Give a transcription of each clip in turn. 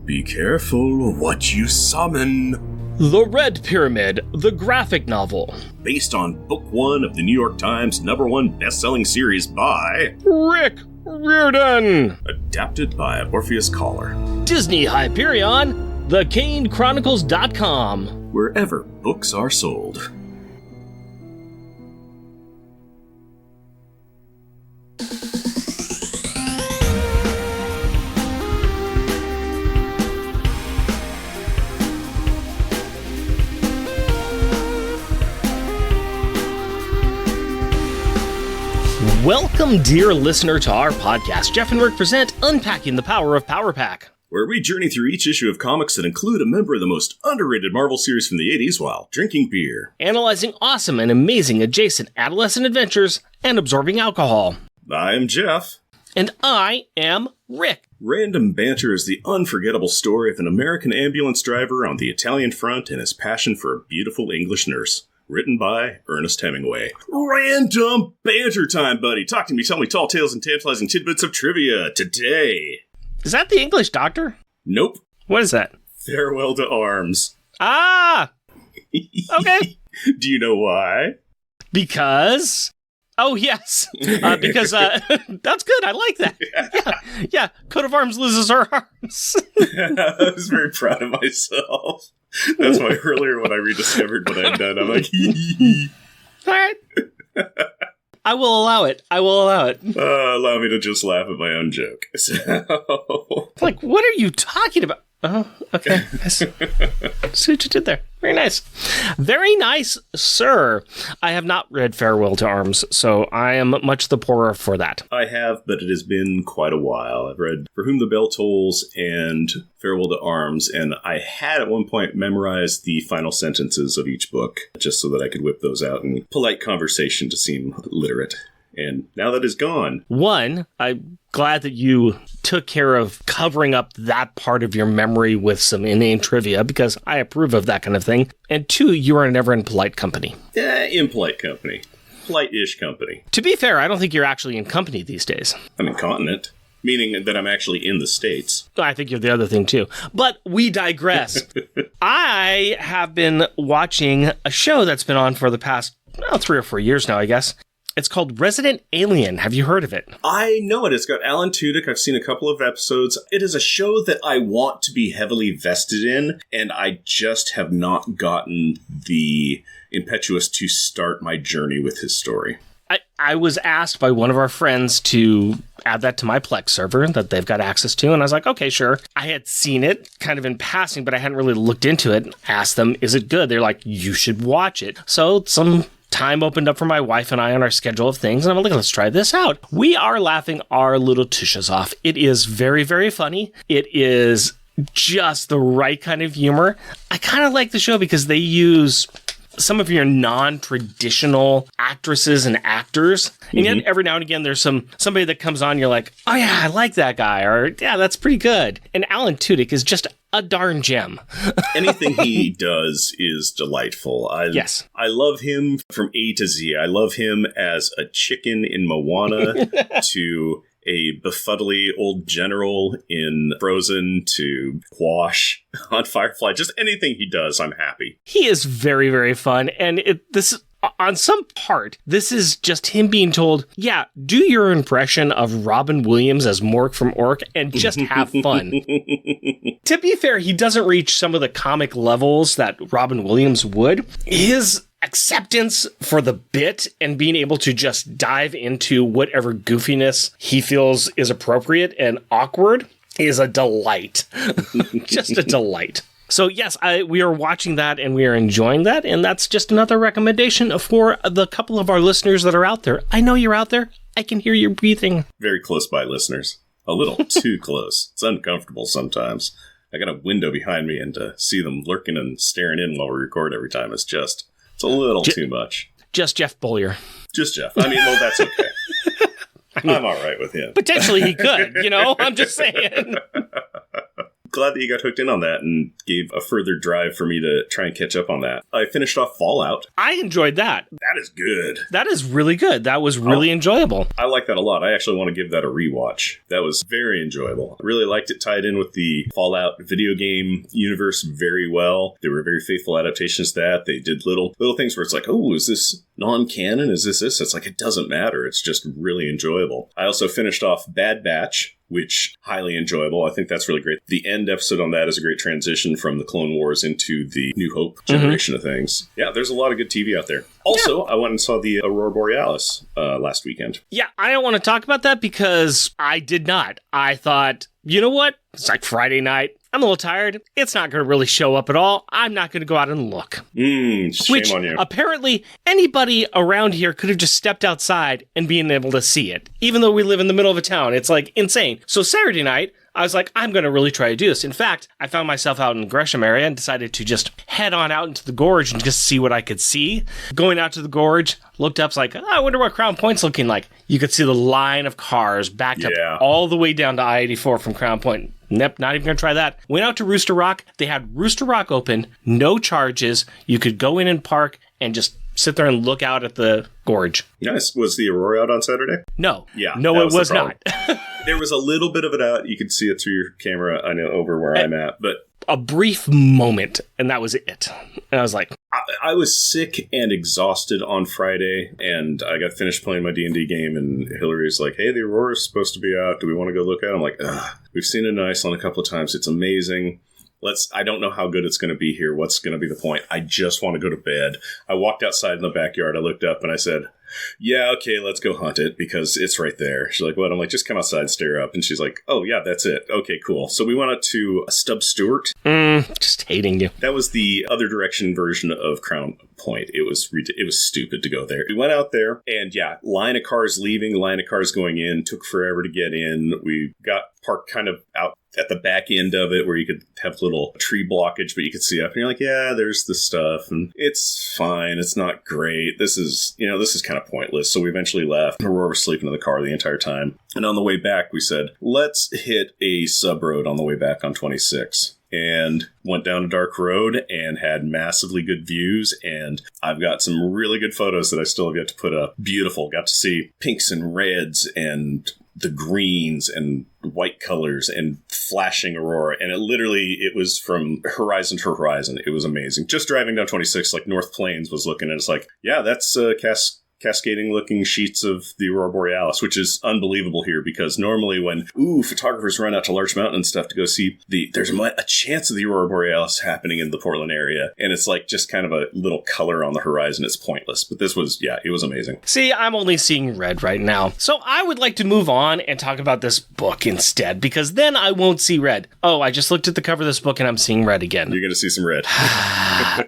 Be careful what you summon. The Red Pyramid, the graphic novel. Based on Book 1 of the New York Times #1 best-selling series by Rick Riordan. Adapted by Orpheus Collar. Disney Hyperion, theCaneChronicles.com. Wherever books are sold. Welcome, dear listener, to our podcast. Jeff and Rick present Unpacking the Power of Power Pack, where we journey through each issue of comics that include a member of the most underrated Marvel series from the 80s while drinking beer. Analyzing awesome and amazing adjacent adolescent adventures and absorbing alcohol. I'm Jeff. And I am Rick. Random Banter is the unforgettable story of an American ambulance driver on the Italian front and his passion for a beautiful English nurse. Written by Ernest Hemingway. Random Banter time, buddy. Talk to me, tell me tall tales and tantalizing tidbits of trivia today. Is that the English Doctor? Nope. What is that? Farewell to Arms. Ah! Okay. Do you know why? Because... Oh, yes. Because that's good. I like that. Yeah. Coat of arms loses her arms. I was very proud of myself. That's why earlier when I rediscovered what I'd done, I'm like, All right. I will allow it. Allow me to just laugh at my own joke. So... Like, what are you talking about? Oh, okay. See what you did there. Very nice. Very nice, sir. I have not read Farewell to Arms, so I am much the poorer for that. I have, but it has been quite a while. I've read For Whom the Bell Tolls and Farewell to Arms, and I had at one point memorized the final sentences of each book, just so that I could whip those out in polite conversation to seem literate. And now that is gone. One, I'm glad that you took care of covering up that part of your memory with some inane trivia, because I approve of that kind of thing. And two, you are never in polite company. Impolite company. Polite-ish company. To be fair, I don't think you're actually in company these days. I'm incontinent. Meaning that I'm actually in the States. I think you're the other thing, too. But we digress. I have been watching a show that's been on for the past 3 or 4 years now, I guess. It's called Resident Alien. Have you heard of it? I know it. It's got Alan Tudyk. I've seen a couple of episodes. It is a show that I want to be heavily vested in, and I just have not gotten the impetus to start my journey with his story. I was asked by one of our friends to add that to my Plex server that they've got access to, and I was like, okay, sure. I had seen it kind of in passing, but I hadn't really looked into it. Asked them, is it good? They're like, you should watch it. So some time opened up for my wife and I on our schedule of things, and I'm like, let's try this out. We are laughing our little tushes off. It is very, very funny. It is just the right kind of humor. I kind of like the show because they use some of your non-traditional actresses and actors, and yet every now and again there's somebody that comes on, you're like, oh yeah, I like that guy, or yeah, that's pretty good. And Alan Tudyk is just a darn gem. Anything he does is delightful. Yes. I love him from A to Z. I love him as a chicken in Moana to a befuddly old general in Frozen to Quash on Firefly. Just anything he does, I'm happy. He is very, very fun. And on some part, this is just him being told, yeah, do your impression of Robin Williams as Mork from Ork and just have fun. To be fair, he doesn't reach some of the comic levels that Robin Williams would. His acceptance for the bit and being able to just dive into whatever goofiness he feels is appropriate and awkward is a delight. Just a delight. So yes, we are watching that and we are enjoying that, and that's just another recommendation for the couple of our listeners that are out there. I know you're out there. I can hear you breathing. Very close by, listeners. A little too close. It's uncomfortable sometimes. I got a window behind me, and to see them lurking and staring in while we record every time is just... It's a little too much. Just Jeff Bollier. Just Jeff. I mean, well, that's okay. I'm all right with him. Potentially he could, I'm just saying. glad that you got hooked in on that and gave a further drive for me to try and catch up on that. I finished off Fallout. I enjoyed that. That is good. That is really good. That was really enjoyable. I like that a lot. I actually want to give that a rewatch. That was very enjoyable. I really liked it, tied in with the Fallout video game universe very well. They were very faithful adaptations to that. They did little things where it's like, oh, is this non-canon? Is this? It's like, it doesn't matter. It's just really enjoyable. I also finished off Bad Batch, which highly enjoyable. I think that's really great. The end episode on that is a great transition from the Clone Wars into the New Hope generation of things. Yeah, there's a lot of good TV out there. Also, I went and saw the Aurora Borealis last weekend. Yeah, I don't want to talk about that because I did not. I thought, you know what? It's like Friday night. I'm a little tired. It's not going to really show up at all. I'm not going to go out and look. Shame on you. Apparently, anybody around here could have just stepped outside and been able to see it. Even though we live in the middle of a town. It's like insane. So Saturday night, I was like, I'm going to really try to do this. In fact, I found myself out in the Gresham area and decided to just head on out into the gorge and just see what I could see. Going out to the gorge, looked up, like, I wonder what Crown Point's looking like. You could see the line of cars backed up all the way down to I-84 from Crown Point. Nope, not even going to try that. Went out to Rooster Rock. They had Rooster Rock open, no charges. You could go in and park and just sit there and look out at the gorge. Nice. Was the Aurora out on Saturday? No. Yeah. No, it was not. There was a little bit of it out. You could see it through your camera, I know, over where I'm at, but a brief moment, and that was it. And I was like, I was sick and exhausted on Friday, and I got finished playing my D&D game, and Hillary's like, hey, the Aurora's supposed to be out. Do we want to go look at it? I'm like, ugh. We've seen it in Iceland a couple of times. It's amazing. I don't know how good it's going to be here. What's going to be the point? I just want to go to bed. I walked outside in the backyard. I looked up and I said, yeah, okay, let's go hunt it because it's right there. She's like, what? I'm like, just come outside and stare up. And she's like, oh, yeah, that's it. Okay, cool. So we went out to Stubb Stewart. Just hating you. That was the other direction version of Crown Point. It was stupid to go there. We went out there and line of cars leaving, line of cars going in, took forever to get in. We got parked kind of out at the back end of it where you could have little tree blockage, but you could see up and you're like, yeah, there's the stuff and it's fine. It's not great. This is kind of pointless. So we eventually left. Aurora was sleeping in the car the entire time. And on the way back, we said, let's hit a sub road on the way back on 26. And went down a dark road and had massively good views. And I've got some really good photos that I still have yet to put up. Beautiful. Got to see pinks and reds and the greens and white colors and flashing aurora. And it was from horizon to horizon. It was amazing. Just driving down 26, like North Plains was looking at it. It's like, yeah, that's cascading looking sheets of the Aurora Borealis, which is unbelievable here because normally when photographers run out to Larch Mountain and stuff to go see there's a chance of the Aurora Borealis happening in the Portland area, and it's like just kind of a little color on the horizon. It's pointless, but this was it was amazing. See, I'm only seeing red right now, so I would like to move on and talk about this book instead because then I won't see red. Oh, I just looked at the cover of this book and I'm seeing red again. You're gonna see some red.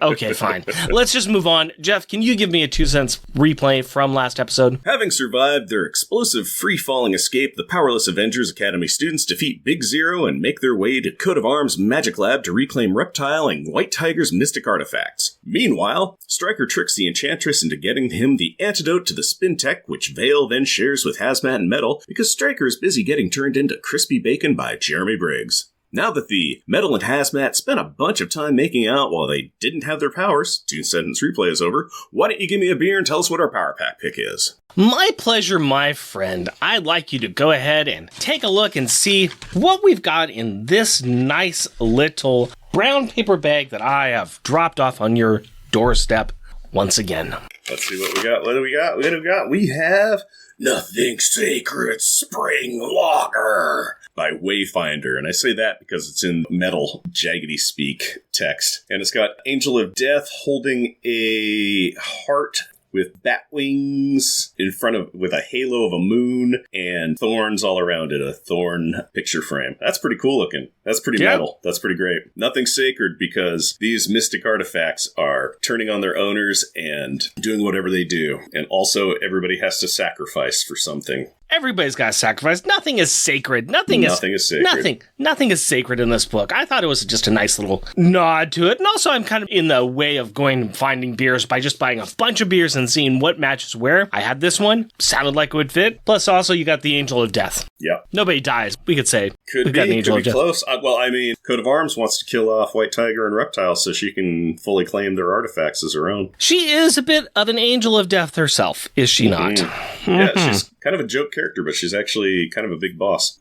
Okay, fine. Let's just move on. Jeff, can you give me a 2 cents replay from last episode? Having survived their explosive free-falling escape, the powerless Avengers Academy students defeat Big Zero and make their way to Coat of Arms Magic Lab to reclaim Reptile and White Tiger's mystic artifacts. Meanwhile, Stryker tricks the Enchantress into getting him the antidote to the spin tech, which Vale then shares with Hazmat and Metal because Stryker is busy getting turned into crispy bacon by Jeremy Briggs. Now that the Metal and Hazmat spent a bunch of time making out while they didn't have their powers, 2 sentence replay is over, why don't you give me a beer and tell us what our Power Pack pick is? My pleasure, my friend. I'd like you to go ahead and take a look and see what we've got in this nice little brown paper bag that I have dropped off on your doorstep once again. Let's see what we got. What do we got? We have Nothing Sacred Spring Lager by Wayfinder. And I say that because it's in metal, jaggedy speak text. And it's got Angel of Death holding a heart with bat wings in front of, with a halo of a moon and thorns all around it, a thorn picture frame. That's pretty cool looking. That's pretty metal. That's pretty great. Nothing sacred because these mystic artifacts are turning on their owners and doing whatever they do. And also everybody has to sacrifice for something. Everybody's got to sacrifice. Nothing is sacred. Nothing is sacred. Nothing is sacred in this book. I thought it was just a nice little nod to it. And also, I'm kind of in the way of going and finding beers by just buying a bunch of beers and seeing what matches where. I had this one. Sounded like it would fit. Plus, also, you got the Angel of Death. Yeah. Nobody dies. We could say. Could be close. Well, I mean, Coat of Arms wants to kill off White Tiger and Reptile so she can fully claim their artifacts as her own. She is a bit of an Angel of Death herself, is she not? Yeah, she's kind of a joke character, but she's actually kind of a big boss.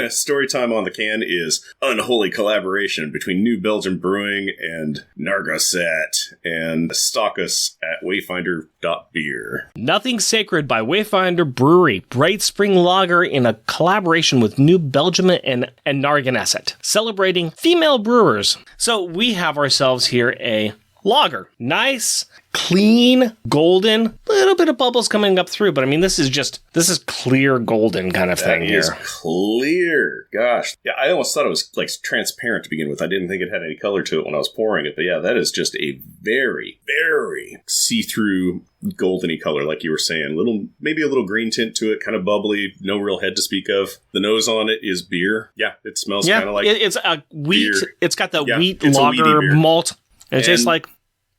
Story time on the can is unholy collaboration between New Belgium Brewing and Nargosset and stalk us at Wayfinder.beer. Nothing Sacred by Wayfinder Brewery. Bright Spring Lager in a collaboration with New Belgium and Nargosset, celebrating female brewers. So we have ourselves here a lager. Nice, clean, golden, little bit of bubbles coming up through, but I mean, this is clear golden kind of thing here. That is clear. Gosh. Yeah, I almost thought it was like transparent to begin with. I didn't think it had any color to it when I was pouring it, but yeah, that is just a very, very see-through goldeny color, like you were saying. Maybe a little green tint to it, kind of bubbly, no real head to speak of. The nose on it is beer. Yeah, it smells kind of like it's a wheat. Beer. It's got the wheat lager malt. And it tastes like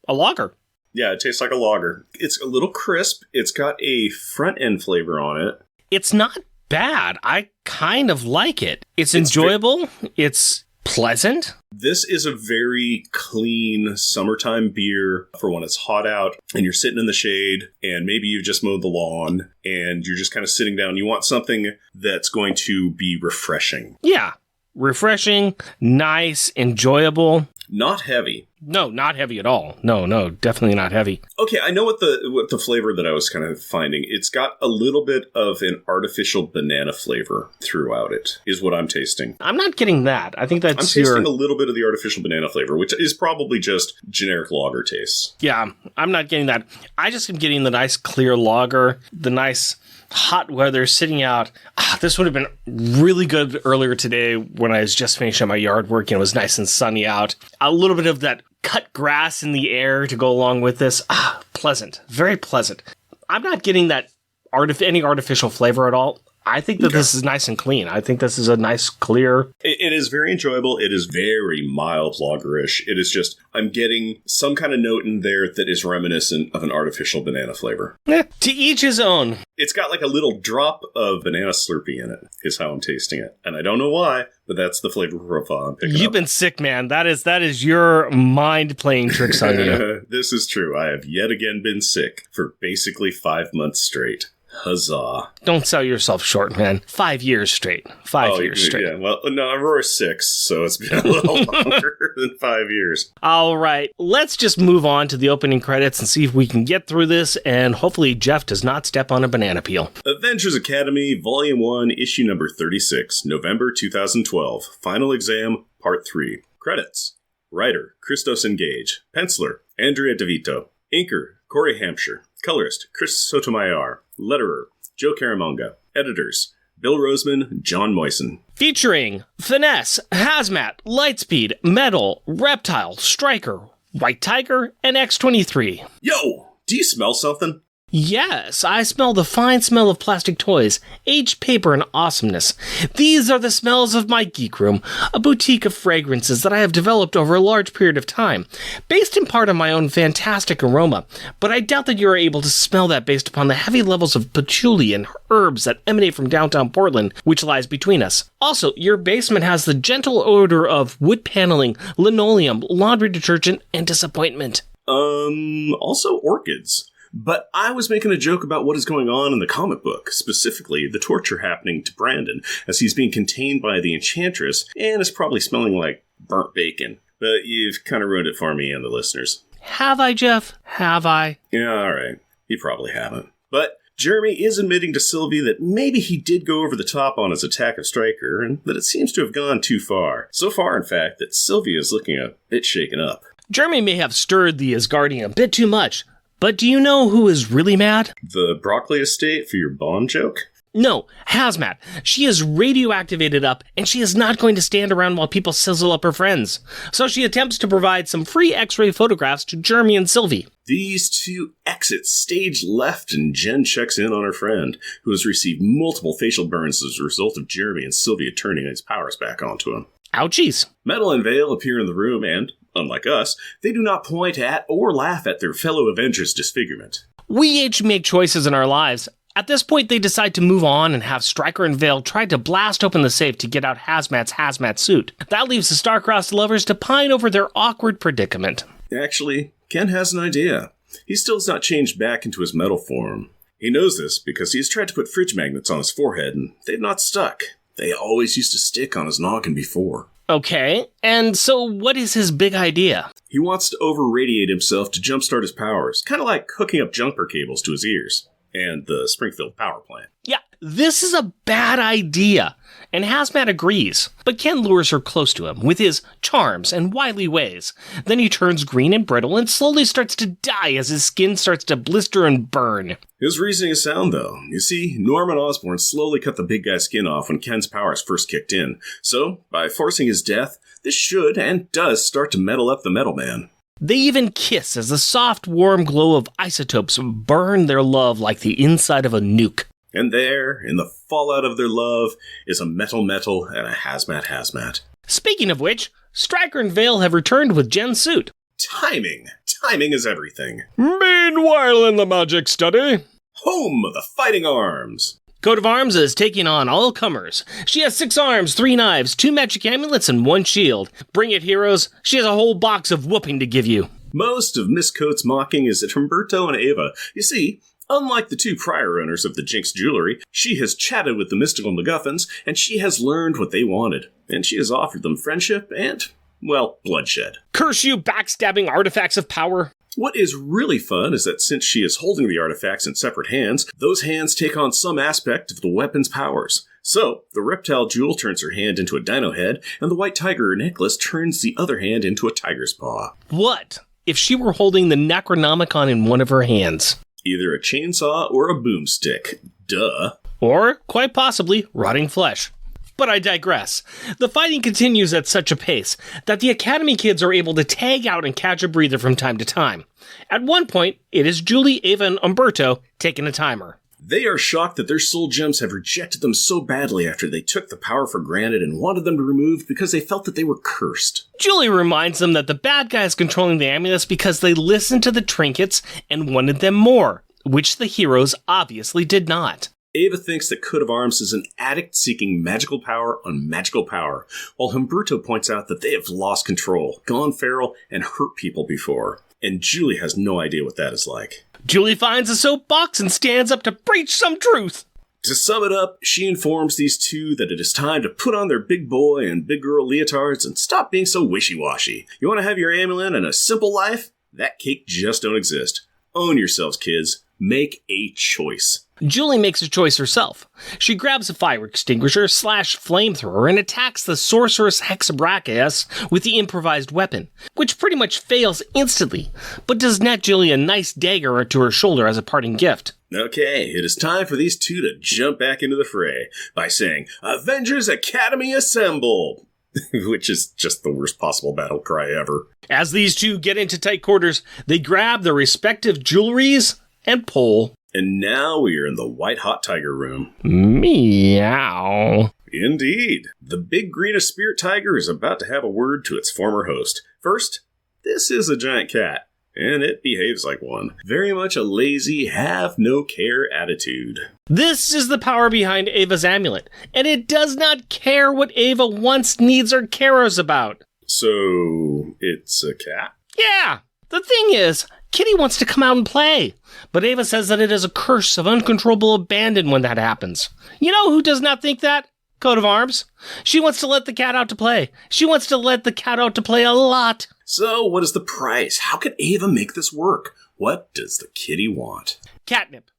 a lager. Yeah, it tastes like a lager. It's a little crisp. It's got a front end flavor on it. It's not bad. I kind of like it. It's enjoyable. It's pleasant. This is a very clean summertime beer for when it's hot out and you're sitting in the shade and maybe you've just mowed the lawn and you're just kind of sitting down. You want something that's going to be refreshing. Yeah. Refreshing, nice, enjoyable. Not heavy. No, not heavy at all. No, definitely not heavy. Okay, I know what the flavor that I was kind of finding. It's got a little bit of an artificial banana flavor throughout it, is what I'm tasting. I'm not getting that. I think that's I'm tasting a little bit of the artificial banana flavor, which is probably just generic lager taste. Yeah, I'm not getting that. I just am getting the nice clear lager, the nice hot weather, sitting out. This would have been really good earlier today when I was just finishing my yard work and it was nice and sunny out. A little bit of that cut grass in the air to go along with this. Pleasant. Very pleasant. I'm not getting that any artificial flavor at all. I think that this is nice and clean. I think this is a nice, clear... It is very enjoyable. It is very mild lagerish. It is just, I'm getting some kind of note in there that is reminiscent of an artificial banana flavor. To each his own. It's got like a little drop of banana Slurpee in it, is how I'm tasting it. And I don't know why, but that's the flavor profile I'm picking up. You've been sick, man. That is your mind playing tricks on you. This is true. I have yet again been sick for basically 5 months straight. Huzzah. Don't sell yourself short, man. 5 years straight. 5 years straight. Yeah, well, no, Aurora 6, so it's been a little longer than 5 years. All right, let's just move on to the opening credits and see if we can get through this, and hopefully Jeff does not step on a banana peel. Avengers Academy, Volume 1, Issue Number 36, November 2012. Final Exam, Part 3. Credits. Writer, Christos Engage. Penciler, Andrea DeVito. Inker, Corey Hampshire. Colorist, Chris Sotomayor. Letterer, Joe Caramonga. Editors, Bill Roseman, John Moisen. Featuring Finesse, Hazmat, Lightspeed, Metal, Reptile, Striker, White Tiger, and X-23. Yo, do you smell something? Yes, I smell the fine smell of plastic toys, aged paper, and awesomeness. These are the smells of my geek room, a boutique of fragrances that I have developed over a large period of time, based in part on my own fantastic aroma, but I doubt that you are able to smell that based upon the heavy levels of patchouli and herbs that emanate from downtown Portland, which lies between us. Also, your basement has the gentle odor of wood paneling, linoleum, laundry detergent, and disappointment. Also orchids. But I was making a joke about what is going on in the comic book, specifically the torture happening to Brandon, as he's being contained by the Enchantress, and is probably smelling like burnt bacon. But you've kind of ruined it for me and the listeners. Have I, Jeff? Have I? Yeah, alright. You probably haven't. But Jeremy is admitting to Sylvie that maybe he did go over the top on his attack of Stryker, and that it seems to have gone too far. So far, in fact, that Sylvie is looking a bit shaken up. Jeremy may have stirred the Asgardian a bit too much, but do you know who is really mad? The broccoli estate for your Bond joke? No, Hazmat. She is radioactivated up, and she is not going to stand around while people sizzle up her friends. So she attempts to provide some free X-ray photographs to Jeremy and Sylvie. These two exit stage left, and Jen checks in on her friend, who has received multiple facial burns as a result of Jeremy and Sylvia turning his powers back onto him. Ouchies. Metal and Vale appear in the room and, unlike us, they do not point at or laugh at their fellow Avengers' disfigurement. We each make choices in our lives. At this point, they decide to move on and have Stryker and Vale try to blast open the safe to get out Hazmat's hazmat suit. That leaves the star-crossed lovers to pine over their awkward predicament. Actually, Ken has an idea. He still has not changed back into his metal form. He knows this because he has tried to put fridge magnets on his forehead, and they've not stuck. They always used to stick on his noggin before. Okay, and so what is his big idea? He wants to over-radiate himself to jumpstart his powers, kind of like hooking up jumper cables to his ears. And the Springfield power plant. Yeah, this is a bad idea, and Hazmat agrees. But Ken lures her close to him with his charms and wily ways. Then he turns green and brittle and slowly starts to die as his skin starts to blister and burn. His reasoning is sound, though. You see, Norman Osborn slowly cut the big guy's skin off when Ken's powers first kicked in. So, by forcing his death, this should and does start to metal up the Metal Man. They even kiss as the soft, warm glow of isotopes burn their love like the inside of a nuke. And there, in the fallout of their love, is a metal and a hazmat. Speaking of which, Stryker and Vale have returned with Jen's suit. Timing! Timing is everything. Meanwhile in the magic study, home of the fighting arms! Coat of Arms is taking on all comers. She has 6 arms, 3 knives, 2 magic amulets, and 1 shield. Bring it, heroes. She has a whole box of whooping to give you. Most of Miss Coates' mocking is at Humberto and Ava. You see, unlike the 2 prior owners of the Jinx jewelry, she has chatted with the mystical MacGuffins, and she has learned what they wanted. And she has offered them friendship and, well, bloodshed. Curse you, backstabbing artifacts of power! What is really fun is that since she is holding the artifacts in separate hands, those hands take on some aspect of the weapon's powers. So, the reptile jewel turns her hand into a dino head, and the white tiger necklace turns the other hand into a tiger's paw. What if she were holding the Necronomicon in one of her hands? Either a chainsaw or a boomstick. Duh. Or, quite possibly, rotting flesh. But I digress. The fighting continues at such a pace that the Academy kids are able to tag out and catch a breather from time to time. At one point, it is Julie, Ava, and Umberto taking a timer. They are shocked that their soul gems have rejected them so badly after they took the power for granted and wanted them removed because they felt that they were cursed. Julie reminds them that the bad guy is controlling the amulets because they listened to the trinkets and wanted them more, which the heroes obviously did not. Ava thinks that Coat of Arms is an addict seeking magical power on magical power, while Humberto points out that they have lost control, gone feral, and hurt people before. And Julie has no idea what that is like. Julie finds a soapbox and stands up to preach some truth. To sum it up, she informs these two that it is time to put on their big boy and big girl leotards and stop being so wishy-washy. You want to have your amulet and a simple life? That cake just don't exist. Own yourselves, kids. Make a choice. Julie makes a choice herself. She grabs a fire extinguisher / flamethrower and attacks the sorceress Hexabrachias with the improvised weapon, which pretty much fails instantly, but does net Julie a nice dagger to her shoulder as a parting gift. Okay, it is time for these two to jump back into the fray by saying, Avengers Academy Assemble! Which is just the worst possible battle cry ever. As these two get into tight quarters, they grab their respective jewelries and pull. And now we are in the White Hot Tiger room. Meow. Indeed. The big greenest spirit tiger is about to have a word to its former host. First, this is a giant cat, and it behaves like one. Very much a lazy, have-no-care attitude. This is the power behind Ava's amulet, and it does not care what Ava wants, needs, or cares about. So, it's a cat? Yeah. The thing is, Kitty wants to come out and play, but Ava says that it is a curse of uncontrollable abandon when that happens. You know who does not think that? Coat of Arms. She wants to let the cat out to play. She wants to let the cat out to play a lot. So, what is the price? How can Ava make this work? What does the kitty want? Catnip.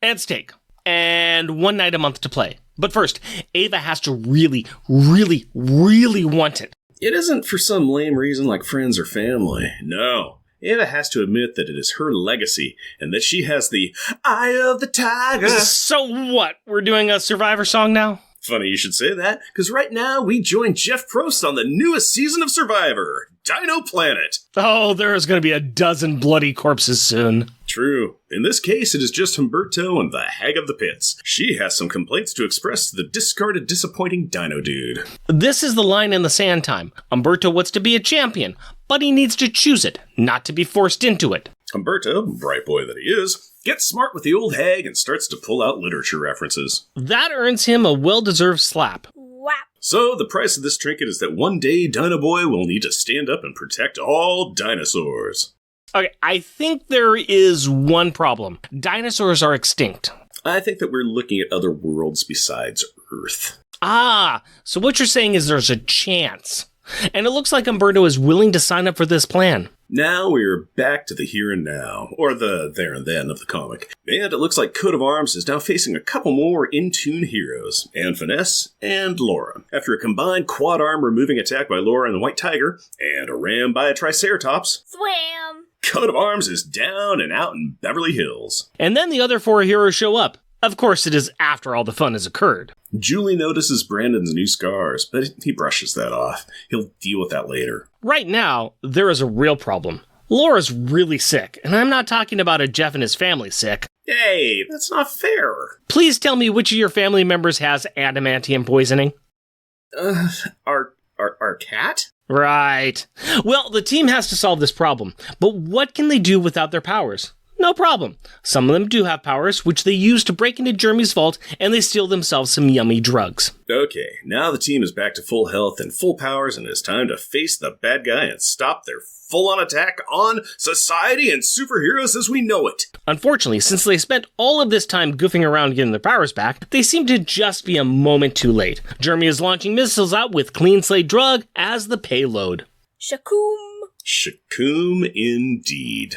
And steak. And 1 night a month to play. But first, Ava has to really, really, really want it. It isn't for some lame reason like friends or family. No. Ava has to admit that it is her legacy, and that she has the eye of the tiger. So what? We're doing a Survivor song now? Funny you should say that, because right now we join Jeff Probst on the newest season of Survivor, Dino Planet. Oh, there is going to be a dozen bloody corpses soon. True. In this case, it is just Humberto and the Hag of the Pits. She has some complaints to express to the discarded, disappointing Dino Dude. This is the line in the sand time. Humberto wants to be a champion, but he needs to choose it, not to be forced into it. Humberto, bright boy that he is, gets smart with the old hag and starts to pull out literature references. That earns him a well-deserved slap. So, the price of this trinket is that one day Dino Boy will need to stand up and protect all dinosaurs. Okay, I think there is one problem. Dinosaurs are extinct. I think that we're looking at other worlds besides Earth. Ah, so what you're saying is there's a chance. And it looks like Humberto is willing to sign up for this plan. Now we're back to the here and now, or the there and then of the comic. And it looks like Coat of Arms is now facing a couple more in-tune heroes, and Finesse and Laura. After a combined quad arm removing attack by Laura and the White Tiger, and a ram by a Triceratops, Swam! Coat of Arms is down and out in Beverly Hills. And then the other four heroes show up. Of course, it is after all the fun has occurred. Julie notices Brandon's new scars, but he brushes that off. He'll deal with that later. Right now, there is a real problem. Laura's really sick, and I'm not talking about a Jeff and his family sick. Hey, that's not fair. Please tell me which of your family members has adamantium poisoning. Our cat? Right. Well, the team has to solve this problem, but what can they do without their powers? No problem. Some of them do have powers, which they use to break into Jeremy's vault, and they steal themselves some yummy drugs. Okay, now the team is back to full health and full powers, and it's time to face the bad guy and stop their full-on attack on society and superheroes as we know it. Unfortunately, since they spent all of this time goofing around getting their powers back, they seem to just be a moment too late. Jeremy is launching missiles out with Clean Slate Drug as the payload. Shakum! Shakum indeed.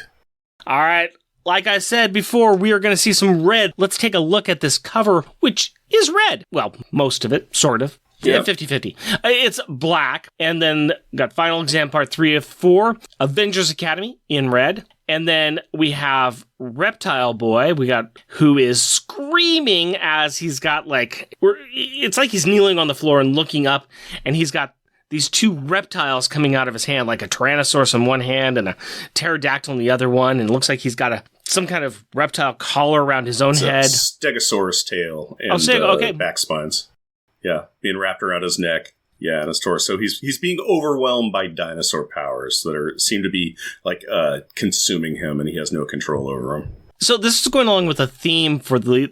All right. Like I said before, we are going to see some red. Let's take a look at this cover, which is red. Well, most of it, sort of. Yeah, 50-50. It's black, and then got Final Exam Part 3 of 4, Avengers Academy in red, and then we have Reptile Boy, who is screaming as he's got it's like he's kneeling on the floor and looking up, and he's got these two reptiles coming out of his hand, like a Tyrannosaurus in one hand and a pterodactyl in the other one, and it looks like he's got some kind of reptile collar around his own head. Stegosaurus tail and back spines. Yeah, being wrapped around his neck. Yeah, and his torso. He's being overwhelmed by dinosaur powers that seem to be consuming him, and he has no control over them. So this is going along with a theme for the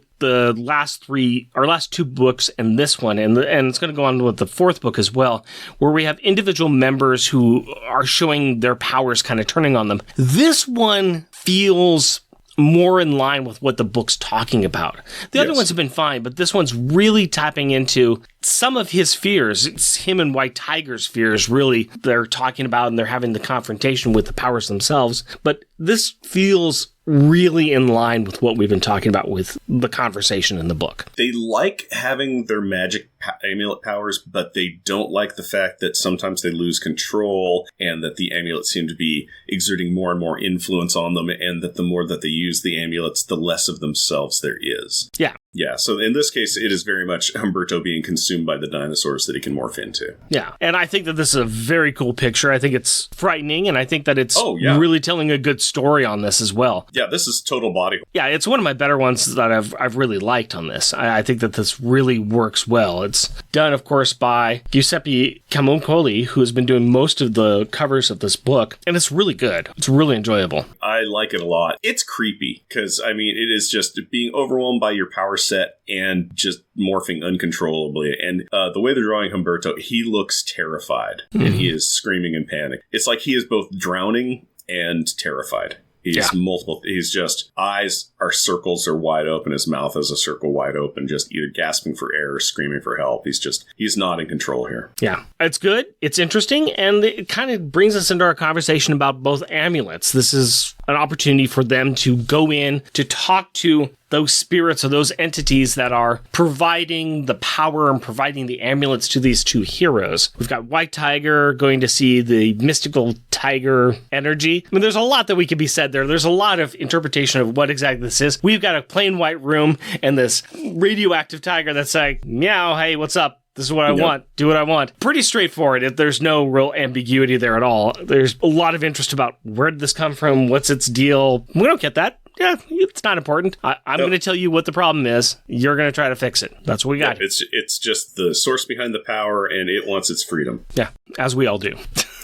last two books and this one, and it's going to go on with the fourth book as well, where we have individual members who are showing their powers kind of turning on them. This one feels more in line with what the book's talking about. The other ones have been fine, but this one's really tapping into some of his fears. It's him and White Tiger's fears, really, they're talking about, and they're having the confrontation with the powers themselves. But this feels really in line with what we've been talking about with the conversation in the book. They like having their magic amulet powers, but they don't like the fact that sometimes they lose control and that the amulets seem to be exerting more and more influence on them, and that the more that they use the amulets, the less of themselves there is. Yeah, so in this case, it is very much Humberto being consumed by the dinosaurs that he can morph into. Yeah, and I think that this is a very cool picture. I think it's frightening, and I think that it's really telling a good story on this as well. Yeah, this is total body. Yeah, it's one of my better ones that I've really liked on this. I think that this really works well. It's done, of course, by Giuseppe Camuncoli, who has been doing most of the covers of this book, and it's really good. It's really enjoyable. I like it a lot. It's creepy, because, it is just being overwhelmed by your power set and just morphing uncontrollably. And the way they're drawing Humberto, he looks terrified, and he is screaming in panic. It's like he is both drowning and terrified. He's multiple. He's just, eyes are circles are wide open. His mouth is a circle wide open, just either gasping for air or screaming for help. He's not in control here. Yeah, it's good. It's interesting. And it kind of brings us into our conversation about both amulets. This is an opportunity for them to go in to talk to those spirits or those entities that are providing the power and providing the amulets to these two heroes. We've got White Tiger going to see the mystical tiger energy. I mean, there's a lot that we could be said there. There's a lot of interpretation of what exactly this is. We've got a plain white room and this radioactive tiger that's like, meow, hey, what's up? This is what I want. Do what I want. Pretty straightforward. There's no real ambiguity there at all. There's a lot of interest about where did this come from? What's its deal? We don't get that. Yeah, it's not important. I'm going to tell you what the problem is. You're going to try to fix it. That's what we got. It's just the source behind the power, and it wants its freedom. Yeah, as we all do.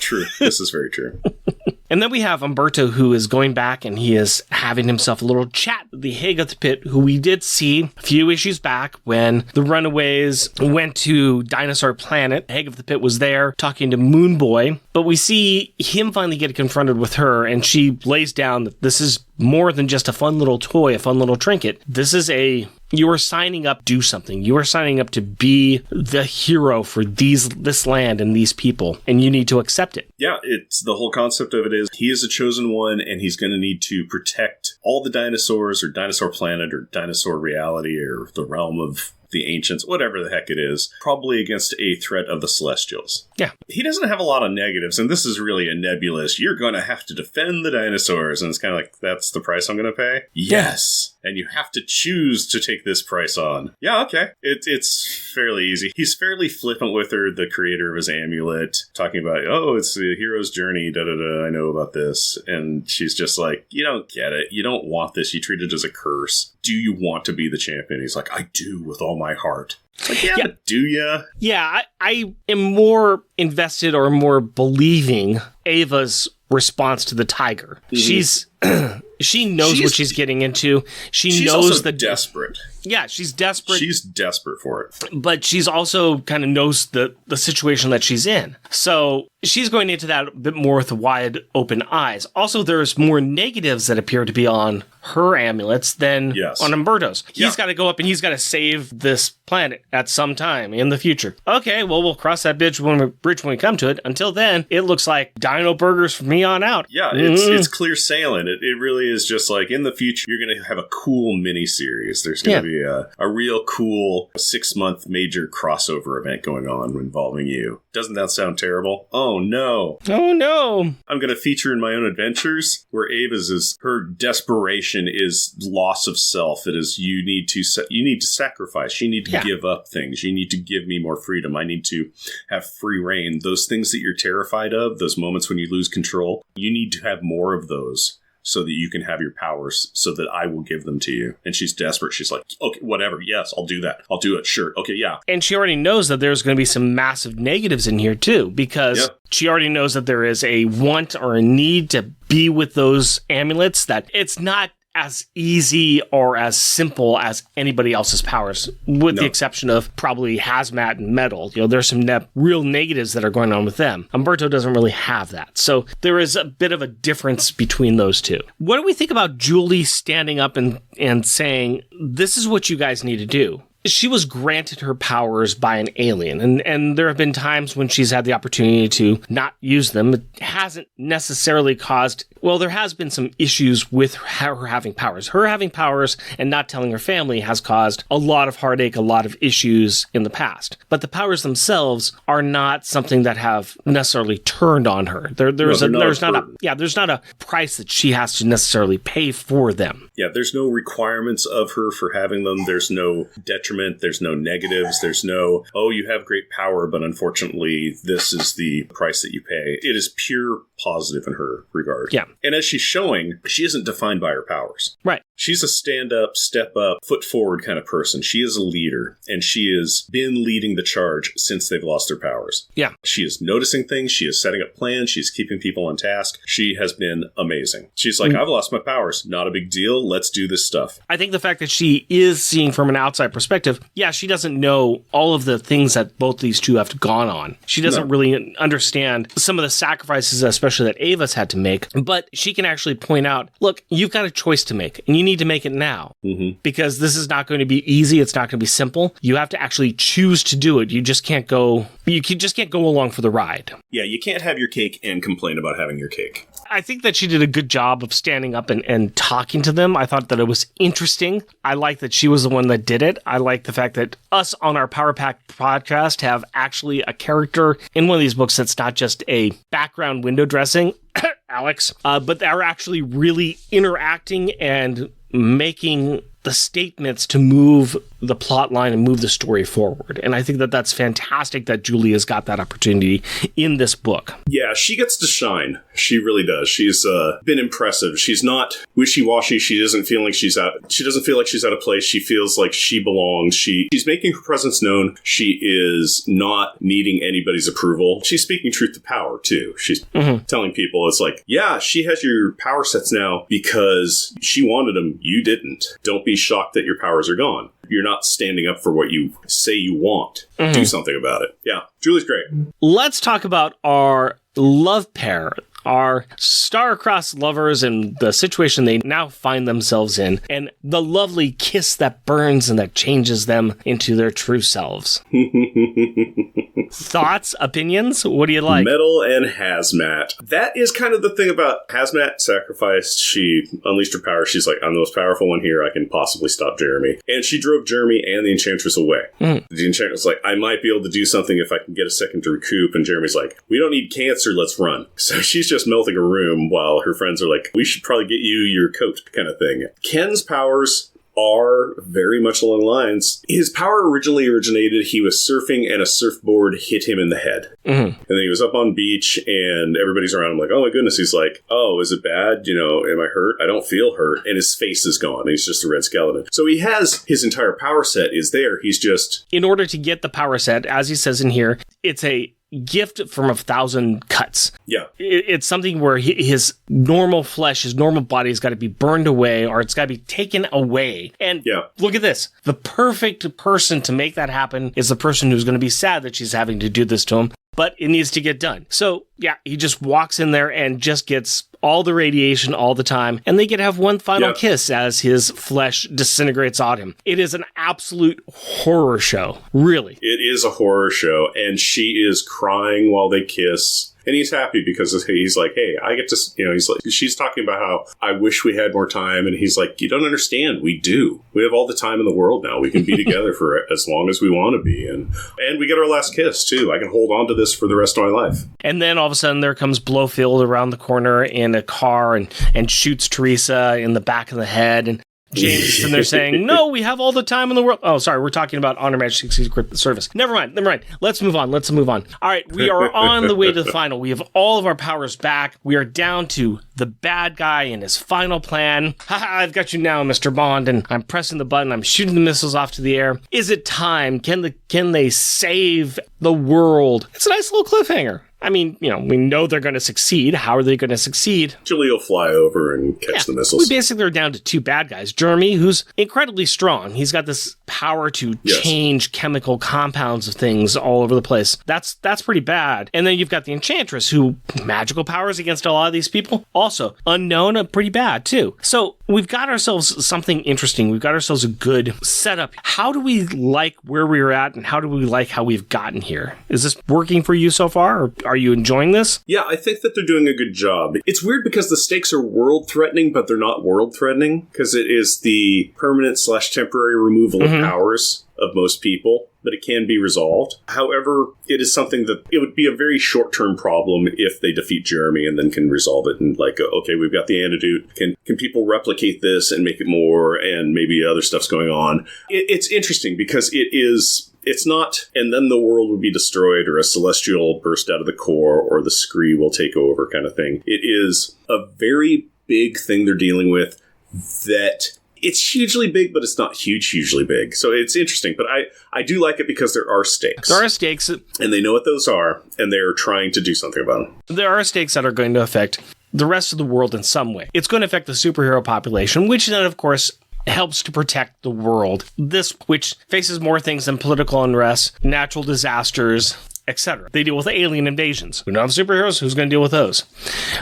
True. This is very true. And then we have Umberto, who is going back and he is having himself a little chat with the Hag of the Pit, who we did see a few issues back when the Runaways went to Dinosaur Planet. Hag of the Pit was there talking to Moon Boy, but we see him finally get confronted with her, and she lays down that this is more than just a fun little toy, a fun little trinket. This is you are signing up to do something. You are signing up to be the hero for this land and these people, and you need to accept it. Yeah, it's the whole concept of it is he is a chosen one, and he's going to need to protect all the dinosaurs or Dinosaur Planet or Dinosaur Reality or the realm of the ancients, whatever the heck it is, probably against a threat of the Celestials. Yeah. He doesn't have a lot of negatives, and this is really a nebulous, you're going to have to defend the dinosaurs, and it's kind of like, that's the price I'm going to pay? Yes. And you have to choose to take this price on. Yeah, okay. It's fairly easy. He's fairly flippant with her, the creator of his amulet, talking about, oh, it's the hero's journey, da-da-da, I know about this. And she's just like, you don't get it. You don't want this. You treat it as a curse. Do you want to be the champion? He's like, I do with all my heart. Like, yeah, but do ya? Yeah, I am more invested or more believing Ava's response to the tiger. Mm-hmm. She knows what she's getting into. She's knows also desperate. Yeah, she's desperate. She's desperate for it. But she's also kind of knows the situation that she's in. So she's going into that a bit more with wide open eyes. Also, there's more negatives that appear to be on her amulets than on Umberto's. He's got to go up and he's got to save this planet at some time in the future. Okay, well, we'll cross that bridge when we come to it. Until then, it looks like dino burgers from me on out. Yeah, it's clear sailing. It really is just like in the future, you're going to have a cool mini-series. There's going to be a real cool 6-month major crossover event going on involving you. Doesn't that sound terrible? Oh, no. Oh, no. I'm going to feature in my own adventures where Ava's is her desperation is loss of self. It is you need to sacrifice. You need to give up things. You need to give me more freedom. I need to have free reign. Those things that you're terrified of, those moments when you lose control, you need to have more of those so that you can have your powers, so that I will give them to you. And she's desperate. She's like, okay, whatever. Yes, I'll do that. I'll do it. Sure. Okay, yeah. And she already knows that there's going to be some massive negatives in here, too, because she already knows that there is a want or a need to be with those amulets, that it's not as easy or as simple as anybody else's powers, with the exception of probably Hazmat and Metal. You know, there's some real negatives that are going on with them. Umberto doesn't really have that. So there is a bit of a difference between those two. What do we think about Julie standing up and saying, this is what you guys need to do? She was granted her powers by an alien, and there have been times when she's had the opportunity to not use them. It hasn't necessarily caused... Well, there has been some issues with her having powers. Her having powers and not telling her family has caused a lot of heartache, a lot of issues in the past. But the powers themselves are not something that have necessarily turned on her. There's not a price that she has to necessarily pay for them. Yeah, there's no requirements of her for having them. There's no detriment. There's no negatives. There's no, oh, you have great power, but unfortunately, this is the price that you pay. It is pure positive in her regard. Yeah. And as she's showing, she isn't defined by her powers. Right. She's a stand-up, step-up, foot-forward kind of person. She is a leader, and she has been leading the charge since they've lost their powers. Yeah. She is noticing things. She is setting up plans. She's keeping people on task. She has been amazing. She's like, I've lost my powers. Not a big deal. Let's do this stuff. I think the fact that she is seeing from an outside perspective, she doesn't know all of the things that both these two have gone on. She doesn't really understand some of the sacrifices, especially that Ava's had to make, but she can actually point out, look, you've got a choice to make, and you need to make it now, because this is not going to be easy. It's not going to be simple. You have to actually choose to do it. You just can't go along for the ride. Yeah, you can't have your cake and complain about having your cake. I think that she did a good job of standing up and talking to them. I thought that it was interesting. I like that she was the one that did it. I like the fact that us on our Power Pack podcast have actually a character in one of these books that's not just a background window dressing, Alex, but they're actually really interacting and making the statements to move the plot line and move the story forward. And I think that that's fantastic that Julia's got that opportunity in this book. Yeah, she gets to shine. She really does. She's been impressive. She's not wishy-washy. She doesn't feel like she's out of place. She feels like she belongs. She's making her presence known. She is not needing anybody's approval. She's speaking truth to power, too. She's telling people, it's like, yeah, she has your power sets now because she wanted them. You didn't. Don't be shocked that your powers are gone. You're not standing up for what you say you want. Do something about it. Yeah, Julie's great. Let's talk about our love pair, our star-crossed lovers and the situation they now find themselves in, and the lovely kiss that burns and that changes them into their true selves. Thoughts, opinions? What do you like? Metal and Hazmat. That is kind of the thing about Hazmat. Sacrificed. She unleashed her power. She's like, I'm the most powerful one here. I can possibly stop Jeremy. And she drove Jeremy and the Enchantress away. The Enchantress was like, I might be able to do something if I can get a second to recoup. And Jeremy's like, we don't need cancer. Let's run. So she's just melting a room while her friends are like, we should probably get you your coat kind of thing. Ken's powers are very much along the lines. His power originally originated, he was surfing and a surfboard hit him in the head. And then he was up on beach and everybody's around him like, oh my goodness. He's like, oh, is it bad? You know, am I hurt? I don't feel hurt. And his face is gone. He's just a red skeleton. So he has his entire power set is there. He's just... In order to get the power set, as he says in here, it's a gift from 1,000 cuts. Yeah. It's something where his normal flesh, his normal body has got to be burned away or it's got to be taken away. And look at this. The perfect person to make that happen is the person who's going to be sad that she's having to do this to him, but it needs to get done. So yeah, he just walks in there and just gets all the radiation all the time, and they get to have one final kiss as his flesh disintegrates on him. It is an absolute horror show, really. It is a horror show, and she is crying while they kiss. And he's happy because he's like, hey, I get to, you know, he's like, she's talking about how I wish we had more time. And he's like, you don't understand. We do. We have all the time in the world now. We can be together for as long as we want to be. And we get our last kiss, too. I can hold on to this for the rest of my life. And then all of a sudden there comes Blowfield around the corner in a car and shoots Teresa in the back of the head. And James is in there saying, no, we have all the time in the world. Oh, sorry, we're talking about Honor Majesty's Secret Service. Never mind. Let's move on. All right, we are on the way to the final. We have all of our powers back. We are down to the bad guy and his final plan. Haha, I've got you now, Mr. Bond, and I'm pressing the button. I'm shooting the missiles off to the air. Is it time? Can they save the world? It's a nice little cliffhanger. I mean, you know, we know they're going to succeed. How are they going to succeed? Julie will fly over and catch the missiles. We basically are down to two bad guys. Jeremy, who's incredibly strong. He's got this power to change chemical compounds of things all over the place. That's pretty bad. And then you've got the Enchantress, who magical powers against a lot of these people. Also, unknown, pretty bad, too. So we've got ourselves something interesting. We've got ourselves a good setup. How do we like where we're at, and how do we like how we've gotten here? Is this working for you so far, or are you enjoying this? Yeah, I think that they're doing a good job. It's weird because the stakes are world-threatening, but they're not world-threatening, because it is the permanent/temporary removal of powers of most people, but it can be resolved. However, it is something that it would be a very short-term problem if they defeat Jeremy and then can resolve it and like, okay, we've got the antidote. Can people replicate this and make it more, and maybe other stuff's going on? It's interesting because it's not, and then the world would be destroyed or a celestial burst out of the core or the Scree will take over kind of thing. It is a very big thing they're dealing with that it's hugely big, but it's not hugely big. So it's interesting, but I do like it because there are stakes. There are stakes. And they know what those are, and they're trying to do something about them. There are stakes that are going to affect the rest of the world in some way. It's going to affect the superhero population, which then, of course, helps to protect the world. This, which faces more things than political unrest, natural disasters, etc. They deal with alien invasions. We're not the superheroes. Who's going to deal with those?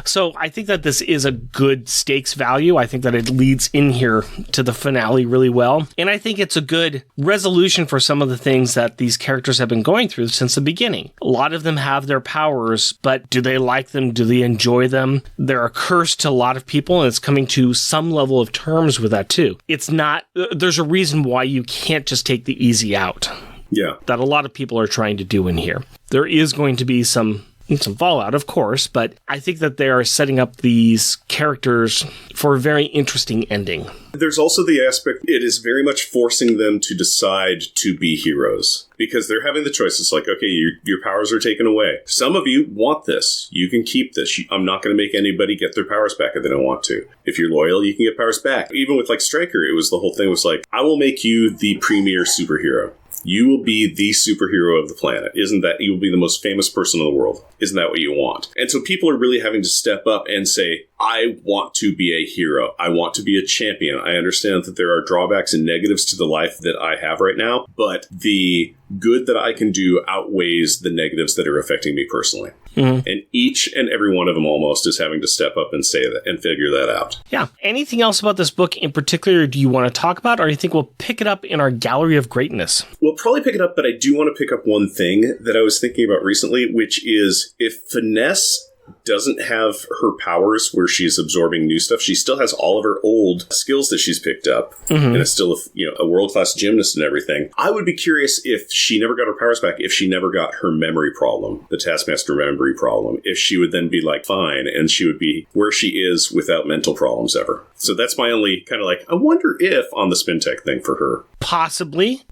So I think that this is a good stakes value. I think that it leads in here to the finale really well. And I think it's a good resolution for some of the things that these characters have been going through since the beginning. A lot of them have their powers, but do they like them? Do they enjoy them? They're a curse to a lot of people, and it's coming to some level of terms with that too. It's not, there's a reason why you can't just take the easy out. Yeah. That a lot of people are trying to do in here. There is going to be some fallout, of course, but I think that they are setting up these characters for a very interesting ending. There's also the aspect, it is very much forcing them to decide to be heroes. Because they're having the choices like, okay, your powers are taken away. Some of you want this. You can keep this. I'm not going to make anybody get their powers back if they don't want to. If you're loyal, you can get powers back. Even with like Stryker, it was the whole thing was like, I will make you the premier superhero. You will be the superhero of the planet. Isn't that, you will be the most famous person in the world. Isn't that what you want? And so people are really having to step up and say, I want to be a hero. I want to be a champion. I understand that there are drawbacks and negatives to the life that I have right now, but the good that I can do outweighs the negatives that are affecting me personally. Mm-hmm. And each and every one of them almost is having to step up and say that and figure that out. Yeah. Anything else about this book in particular do you want to talk about, or do you think we'll pick it up in our gallery of greatness? We'll probably pick it up, but I do want to pick up one thing that I was thinking about recently, which is if Finesse doesn't have her powers where she's absorbing new stuff, she still has all of her old skills that she's picked up, and is still a world-class gymnast and everything. I would be curious if she never got her powers back, if she never got her memory problem, the Taskmaster memory problem, if she would then be like fine and she would be where she is without mental problems ever. So that's my only kind of like, I wonder if on the Spintech thing for her. Possibly.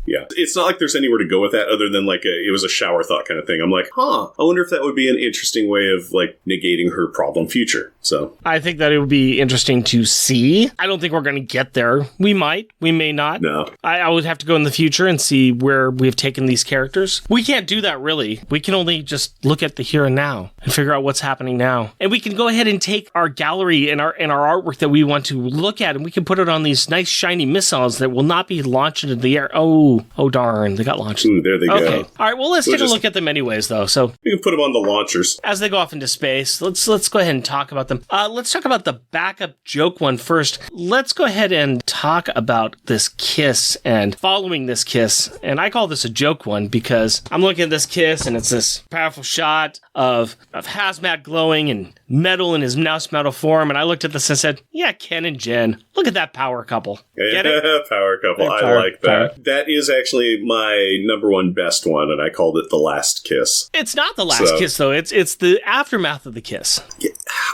Yeah. It's not like there's anywhere to go with that other than like it was a shower thought kind of thing. I'm like, I wonder if that would be an interesting way of like negating her problem future. So I think that it would be interesting to see. I don't think we're going to get there. We might. We may not. No. I would have to go in the future and see where we've taken these characters. We can't do that, really. We can only just look at the here and now and figure out what's happening now. And we can go ahead and take our gallery and our artwork that we want to look at, and we can put it on these nice shiny missiles that will not be launched into the air. Oh darn. They got launched. Ooh, there they go. Okay. All right. Well, let's take a look at them anyways, though. So you can put them on the launchers. As they go off into space, let's go ahead and talk about them. Let's talk about the backup joke one first. Let's go ahead and talk about this kiss and following this kiss. And I call this a joke one because I'm looking at this kiss and it's this powerful shot of Hazmat glowing and metal in his mouse metal form. And I looked at this and said, yeah, Ken and Jen, look at that power couple. Get it? Power couple. I like that. That is actually my number one best one, and I called it The Last Kiss. It's not The Last Kiss, though. It's the aftermath of the kiss. Yeah,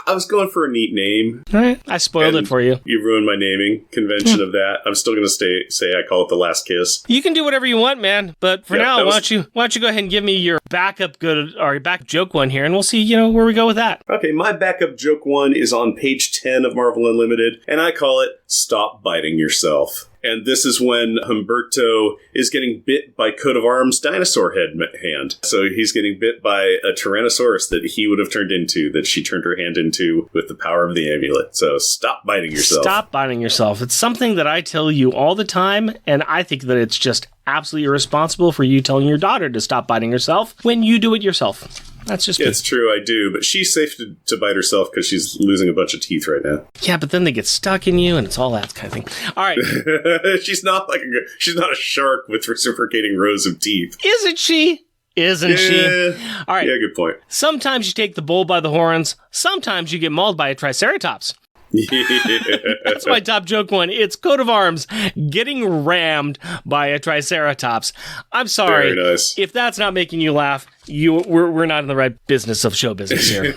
I was going for a neat name. All right. I spoiled it for you. You ruined my naming convention of that. I'm still going to say I call it The Last Kiss. You can do whatever you want, man. But for now, why don't you go ahead and give me your backup joke one here, and we'll see, where we go with that. Okay, my backup joke one is on page 10 of Marvel Unlimited, and I call it Stop Biting Yourself. And this is when Humberto is getting bit by Coat of Arms' dinosaur hand. So he's getting bit by a Tyrannosaurus that he would have turned into, that she turned her hand into with the power of the amulet. So stop biting yourself. Stop biting yourself. It's something that I tell you all the time, and I think that it's just absolutely irresponsible for you telling your daughter to stop biting herself when you do it yourself. That's just It's true, I do, but she's safe to bite herself because she's losing a bunch of teeth right now. Yeah, but then they get stuck in you, and it's all that kind of thing. All right. She's not a shark with reciprocating rows of teeth. Isn't she? Isn't she? All right. Yeah, good point. Sometimes you take the bull by the horns. Sometimes you get mauled by a triceratops. That's my top joke one. It's Coat of Arms getting rammed by a triceratops. I'm sorry. Very nice. If that's not making you laugh, we're not in the right business of show business here.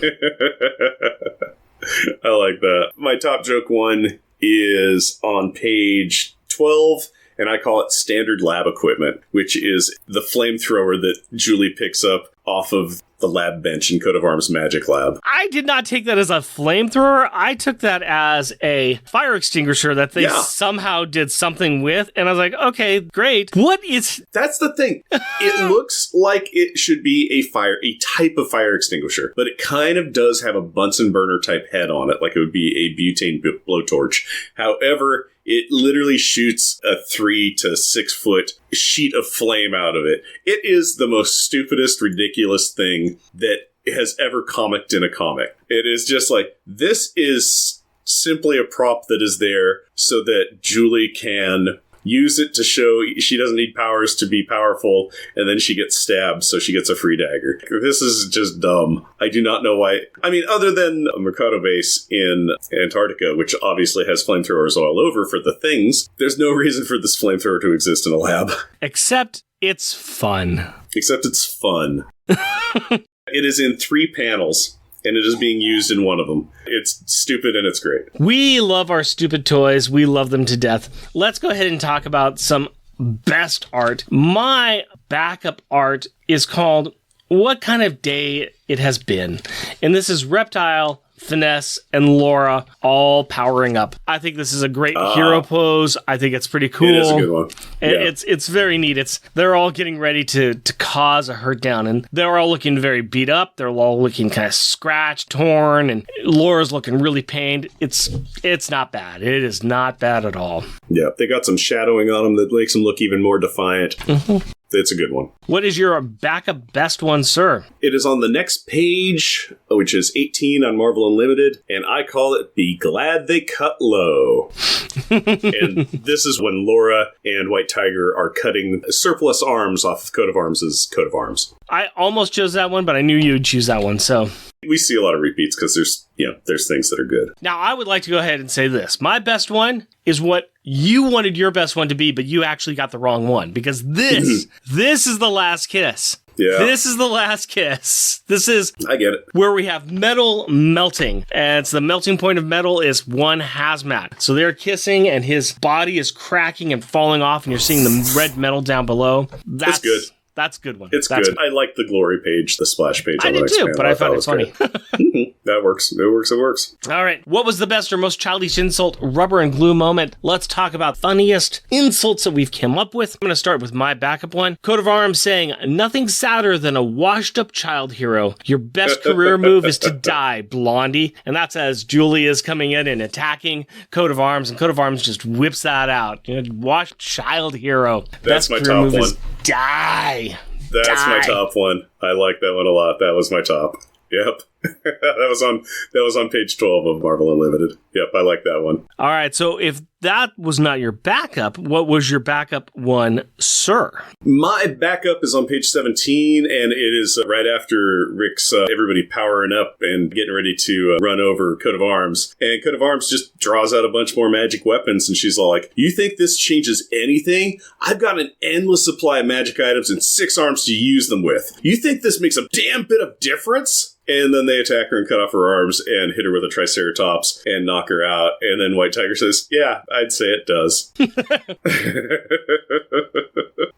I like that. My top joke one is on page 12, and I call it Standard Lab Equipment, which is the flamethrower that Julie picks up off of the lab bench in Coat of Arms Magic Lab. I did not take that as a flamethrower. I took that as a fire extinguisher that they somehow did something with. And I was like, okay, great. That's the thing. It looks like it should be a type of fire extinguisher, but it kind of does have a Bunsen burner type head on it, like it would be a butane blowtorch. However, it literally shoots a 3 to 6 foot sheet of flame out of it. It is the most stupidest, ridiculous thing that has ever comicked in a comic. It is just like, this is simply a prop that is there so that Julie can use it to show she doesn't need powers to be powerful, and then she gets stabbed, so she gets a free dagger. This is just dumb. I do not know why. I mean, other than a Mercado base in Antarctica, which obviously has flamethrowers all over for the things, there's no reason for this flamethrower to exist in a lab. Except it's fun. Except it's fun. It is in 3 panels, and it is being used in one of them. It's stupid and it's great. We love our stupid toys. We love them to death. Let's go ahead and talk about some best art. My backup art is called What Kind of Day It Has Been. And this is Reptile, Finesse, and Laura all powering up. I think this is a great hero pose. I think it's pretty cool. It is a good one. Yeah. It's very neat. They're all getting ready to cause a hurt down, and they're all looking very beat up. They're all looking kind of scratched, torn, and Laura's looking really pained. It's not bad. It is not bad at all. Yeah, they got some shadowing on them that makes them look even more defiant. Mm-hmm. It's a good one. What is your backup best one, sir? It is on the next page, which is 18 on Marvel Unlimited, and I call it Be Glad They Cut Low. And this is when Laura and White Tiger are cutting surplus arms off of Coat of Arms' Coat of Arms. I almost chose that one, but I knew you'd choose that one, so... We see a lot of repeats because there's things that are good. Now, I would like to go ahead and say this. My best one is what you wanted your best one to be, but you actually got the wrong one, because this is the last kiss. Yeah. This is the last kiss. This is... I get it. Where we have metal melting. And it's the melting point of metal is one hazmat. So they're kissing and his body is cracking and falling off and you're seeing the red metal down below. That's good. That's a good one. It's good. I like the glory page, the splash page. I did too, but I found it funny. That works. It works. All right. What was the best or most childish insult, rubber and glue moment? Let's talk about funniest insults that we've come up with. I'm going to start with my backup one. Coat of Arms saying, nothing sadder than a washed up child hero. Your best career move is to die, Blondie. And that's as Julie is coming in and attacking Coat of Arms, and Coat of Arms just whips that out. Washed child hero. That's best my career top move one. Is die. That's my top one. I like that one a lot. That was my top. Yep. that was on page 12 of Marvel Unlimited. Yep, I like that one. All right, so if that was not your backup, what was your backup one, sir? My backup is on page 17, and it is right after Rick's everybody powering up and getting ready to run over Coat of Arms. And Coat of Arms just draws out a bunch more magic weapons, and she's all like, you think this changes anything? I've got an endless supply of magic items and 6 arms to use them with. You think this makes a damn bit of difference? And then they attack her and cut off her arms and hit her with a Triceratops and knock her out. And then White Tiger says, yeah, I'd say it does.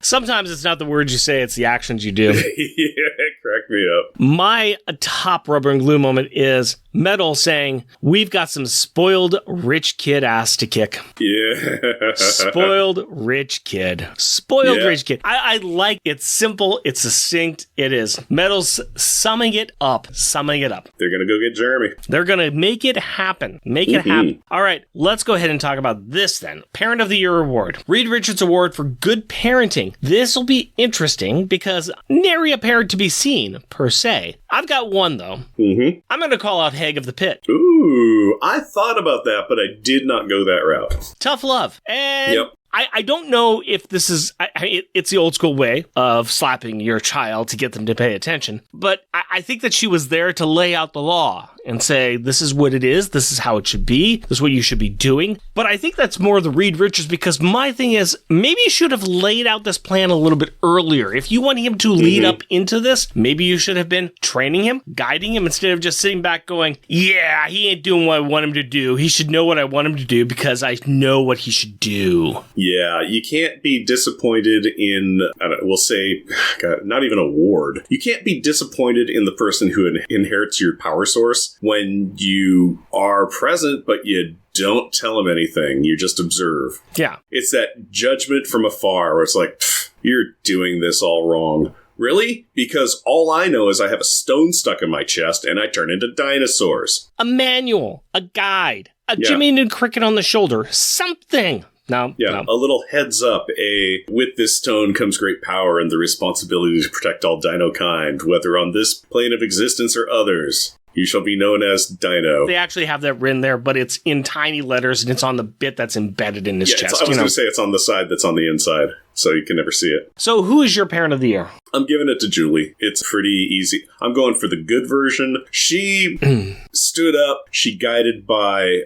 Sometimes it's not the words you say, it's the actions you do. Yeah, crack me up. My top rubber and glue moment is Metal saying, we've got some spoiled rich kid ass to kick. Yeah. Spoiled rich kid. Spoiled rich kid. I like it's simple, it's succinct, it is. Metal's summing it up. They're going to go get Jeremy. They're going to make it happen. Make it happen. All right, let's go ahead and talk about this then. Parent of the Year Award. Reed Richards Award for Good Parenting. This will be interesting because nary a parent to be seen, per se. I've got one, though. Mm-hmm. I'm going to call out Hag of the Pit. Ooh, I thought about that, but I did not go that route. Tough love. And I don't know if this is... it's the old school way of slapping your child to get them to pay attention. But I think that she was there to lay out the law and say, this is what it is, this is how it should be, this is what you should be doing. But I think that's more the Reed Richards, because my thing is, maybe you should have laid out this plan a little bit earlier. If you want him to lead up into this, maybe you should have been training him, guiding him, instead of just sitting back going, yeah, he ain't doing what I want him to do. He should know what I want him to do because I know what he should do. Yeah, you can't be disappointed in, we'll say, God, not even a ward. You can't be disappointed in the person who inherits your power source when you are present, but you don't tell them anything. You just observe. Yeah. It's that judgment from afar where it's like, you're doing this all wrong. Really? Because all I know is I have a stone stuck in my chest and I turn into dinosaurs. A manual, a guide, a Jimmy Neutron cricket on the shoulder, something. No. Yeah, a little heads up. With this stone comes great power and the responsibility to protect all dino kind, whether on this plane of existence or others. You shall be known as Dino. They actually have that written there, but it's in tiny letters, and it's on the bit that's embedded in his chest. I was going to say it's on the side that's on the inside, so you can never see it. So who is your parent of the year? I'm giving it to Julie. It's pretty easy. I'm going for the good version. She stood up. She guided by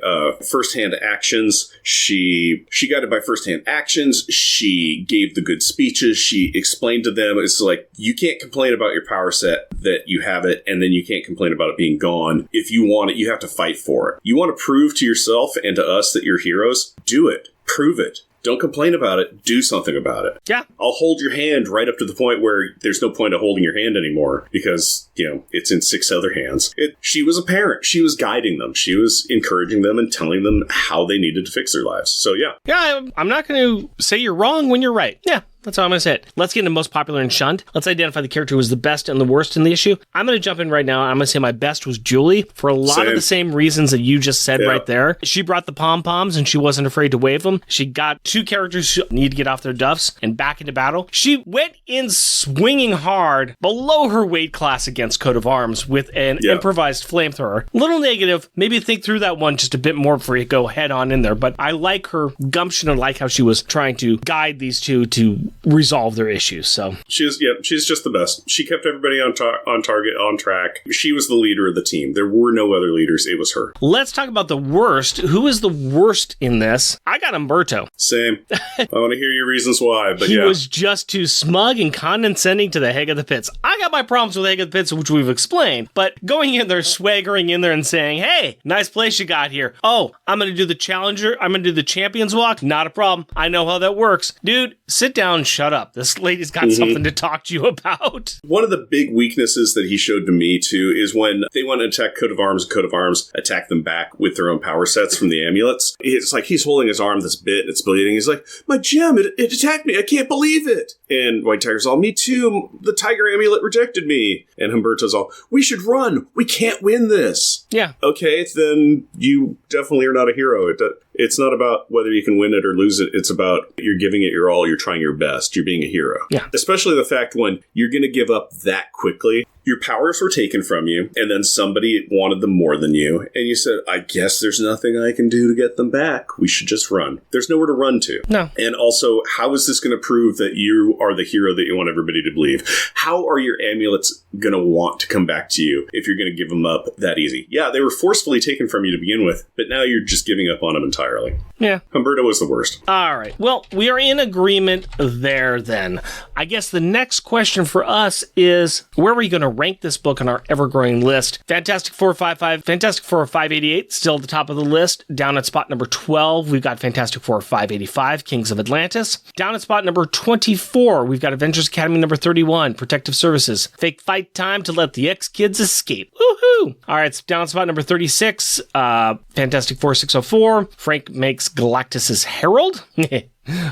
firsthand actions. She guided by firsthand actions. She gave the good speeches. She explained to them, it's like, you can't complain about your power set that you have it, and then you can't complain about it being gone. If you want it, you have to fight for it. You want to prove to yourself and to us that you're heroes? Do it. Prove it. Don't complain about it. Do something about it. Yeah. I'll hold your hand right up to the point where there's no point of holding your hand anymore because, it's in 6 other hands. She was a parent. She was guiding them. She was encouraging them and telling them how they needed to fix their lives. So, yeah. Yeah, I'm not going to say you're wrong when you're right. Yeah. That's how I'm going to say it. Let's get into most popular and shunned. Let's identify the character who was the best and the worst in the issue. I'm going to jump in right now. I'm going to say my best was Julie for a lot of the same reasons that you just said right there. She brought the pom-poms and she wasn't afraid to wave them. She got 2 characters who need to get off their duffs and back into battle. She went in swinging hard below her weight class against Coat of Arms with an improvised flamethrower. Little negative. Maybe think through that one just a bit more before you go head on in there. But I like her gumption and like how she was trying to guide these two to resolve their issues. So she's just the best. She kept everybody on target, on track. She was the leader of the team. There were no other leaders. It was her. Let's talk about the worst. Who is the worst in this? I got Humberto. Same. I want to hear your reasons why, but he was just too smug and condescending to the Hag of the Pits. I got my problems with the Hag of the Pits, which we've explained, but going in there, swaggering in there and saying, hey, nice place you got here. Oh, I'm going to do the Challenger. I'm going to do the Champions Walk. Not a problem. I know how that works. Dude, sit down, shut up. This lady's got something to talk to you about. One of the big weaknesses that he showed to me, too, is when they went and attack Coat of Arms attack them back with their own power sets from the amulets. It's like he's holding his arm that's bit and it's bleeding. He's like, my gem, it attacked me. I can't believe it. And White Tiger's all, me too. The tiger amulet rejected me. And Humberto's all, we should run. We can't win this. Yeah. Okay, then you definitely are not a hero. It's not about whether you can win it or lose it. It's about you're giving it your all. You're trying your best. You're being a hero. Yeah. Especially the fact when you're going to give up that quickly. Your powers were taken from you, and then somebody wanted them more than you, and you said, I guess there's nothing I can do to get them back. We should just run. There's nowhere to run to. No. And also, how is this going to prove that you are the hero that you want everybody to believe? How are your amulets going to want to come back to you if you're going to give them up that easy? Yeah, they were forcefully taken from you to begin with, but now you're just giving up on them entirely. Yeah. Humberto was the worst. All right. Well, we are in agreement there then. I guess the next question for us is, where are we going to rank this book on our ever-growing list? Fantastic Four 555, Fantastic Four 588, still at the top of the list. Down at spot number 12, we've got Fantastic Four 585, Kings of Atlantis. Down at spot number 24, we've got Avengers Academy number 31, Protective Services. Fake fight time to let the X-Kids escape. Woohoo! All right, so down at spot number 36, Fantastic Four 604, Frank makes Galactus's Herald.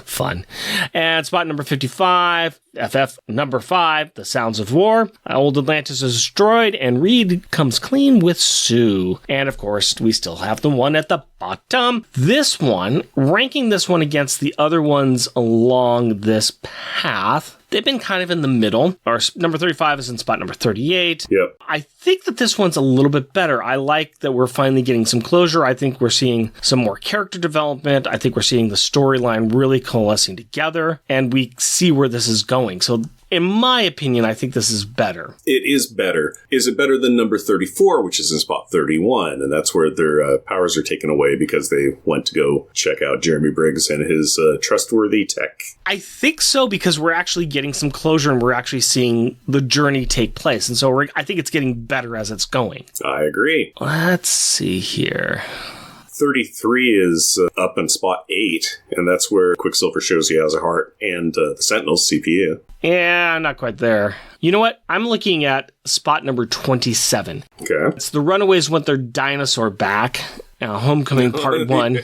Fun. And spot number 55, FF number 5, The Sounds of War. Old Atlantis is destroyed, and Reed comes clean with Sue. And of course, we still have the one at the bottom. This one, ranking this one against the other ones along this path, they've been kind of in the middle. Our number 35 is in spot number 38. Yep. I think that this one's a little bit better. I like that we're finally getting some closure. I think we're seeing some more character development. I think we're seeing the storyline really coalescing together, and we see where this is going. So in my opinion, I think this is better. It is better. Is it better than number 34, which is in spot 31? And that's where their powers are taken away because they went to go check out Jeremy Briggs and his trustworthy tech. I think so, because we're actually getting some closure and we're actually seeing the journey take place. And so I think it's getting better as it's going. I agree. Let's see here. 33 is up in spot 8, and that's where Quicksilver shows he has a heart, and the Sentinel's CPU. Yeah, not quite there. You know what? I'm looking at spot number 27. Okay. It's the Runaways want their dinosaur back. Homecoming Part 1.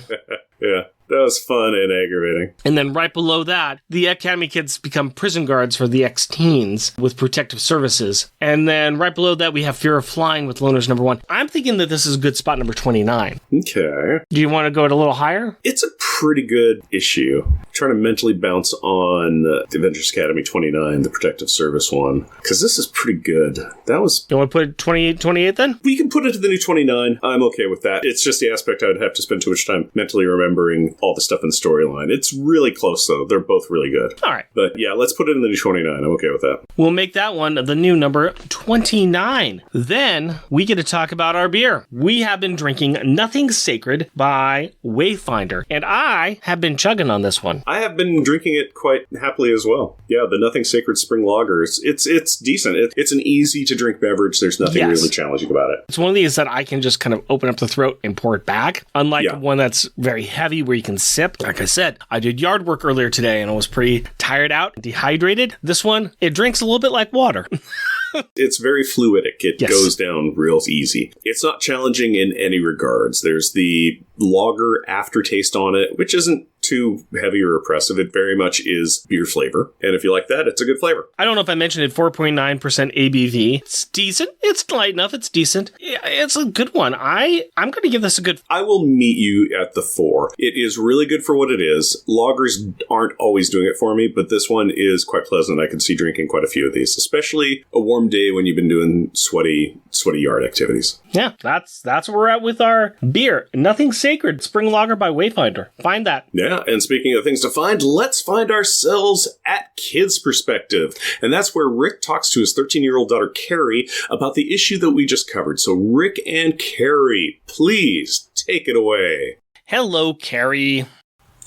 Yeah. That was fun and aggravating. And then right below that, the Academy kids become prison guards for the X-Teens with Protective Services. And then right below that, we have Fear of Flying with Loners number 1. I'm thinking that this is a good spot number 29. Okay. Do you want to go it a little higher? It's a pretty good issue. I'm trying to mentally bounce on the Avengers Academy 29, the Protective Service one, because this is pretty good. That was... You want to put 28 then? We can put it to the new 29. I'm okay with that. It's just the aspect I would have to spend too much time mentally remembering all the stuff in the storyline. It's really close, though. They're both really good. All right. But yeah, let's put it in the new 29. I'm okay with that. We'll make that one the new number 29. Then we get to talk about our beer. We have been drinking Nothing Sacred by Wayfinder, and I have been chugging on this one. I have been drinking it quite happily as well. Yeah, the Nothing Sacred Spring Lager, it's decent. It's an easy-to-drink beverage. There's nothing really challenging about it. It's one of these that I can just kind of open up the throat and pour it back, unlike one that's very heavy where you can sip. Like I said, I did yard work earlier today, and I was pretty tired out, dehydrated. This one, it drinks a little bit like water. It's very fluidic. It goes down real easy. It's not challenging in any regards. There's the lager aftertaste on it, which isn't too heavy or oppressive. It very much is beer flavor. And if you like that, it's a good flavor. I don't know if I mentioned it, 4.9% ABV. It's decent. It's light enough. It's decent. It's a good one. I'm going to give this a good... I will meet you at the 4. It is really good for what it is. Lagers aren't always doing it for me, but this one is quite pleasant. I can see drinking quite a few of these, especially a warm day when you've been doing sweaty yard activities. Yeah, that's where we're at with our beer. Nothing Sacred Spring Lager by Wayfinder. Find that. Yeah, and speaking of things to find, let's find ourselves at Kids Perspective. And that's where Rick talks to his 13-year-old daughter, Carrie, about the issue that we just covered. So Rick and Carrie, please take it away. Hello, Carrie.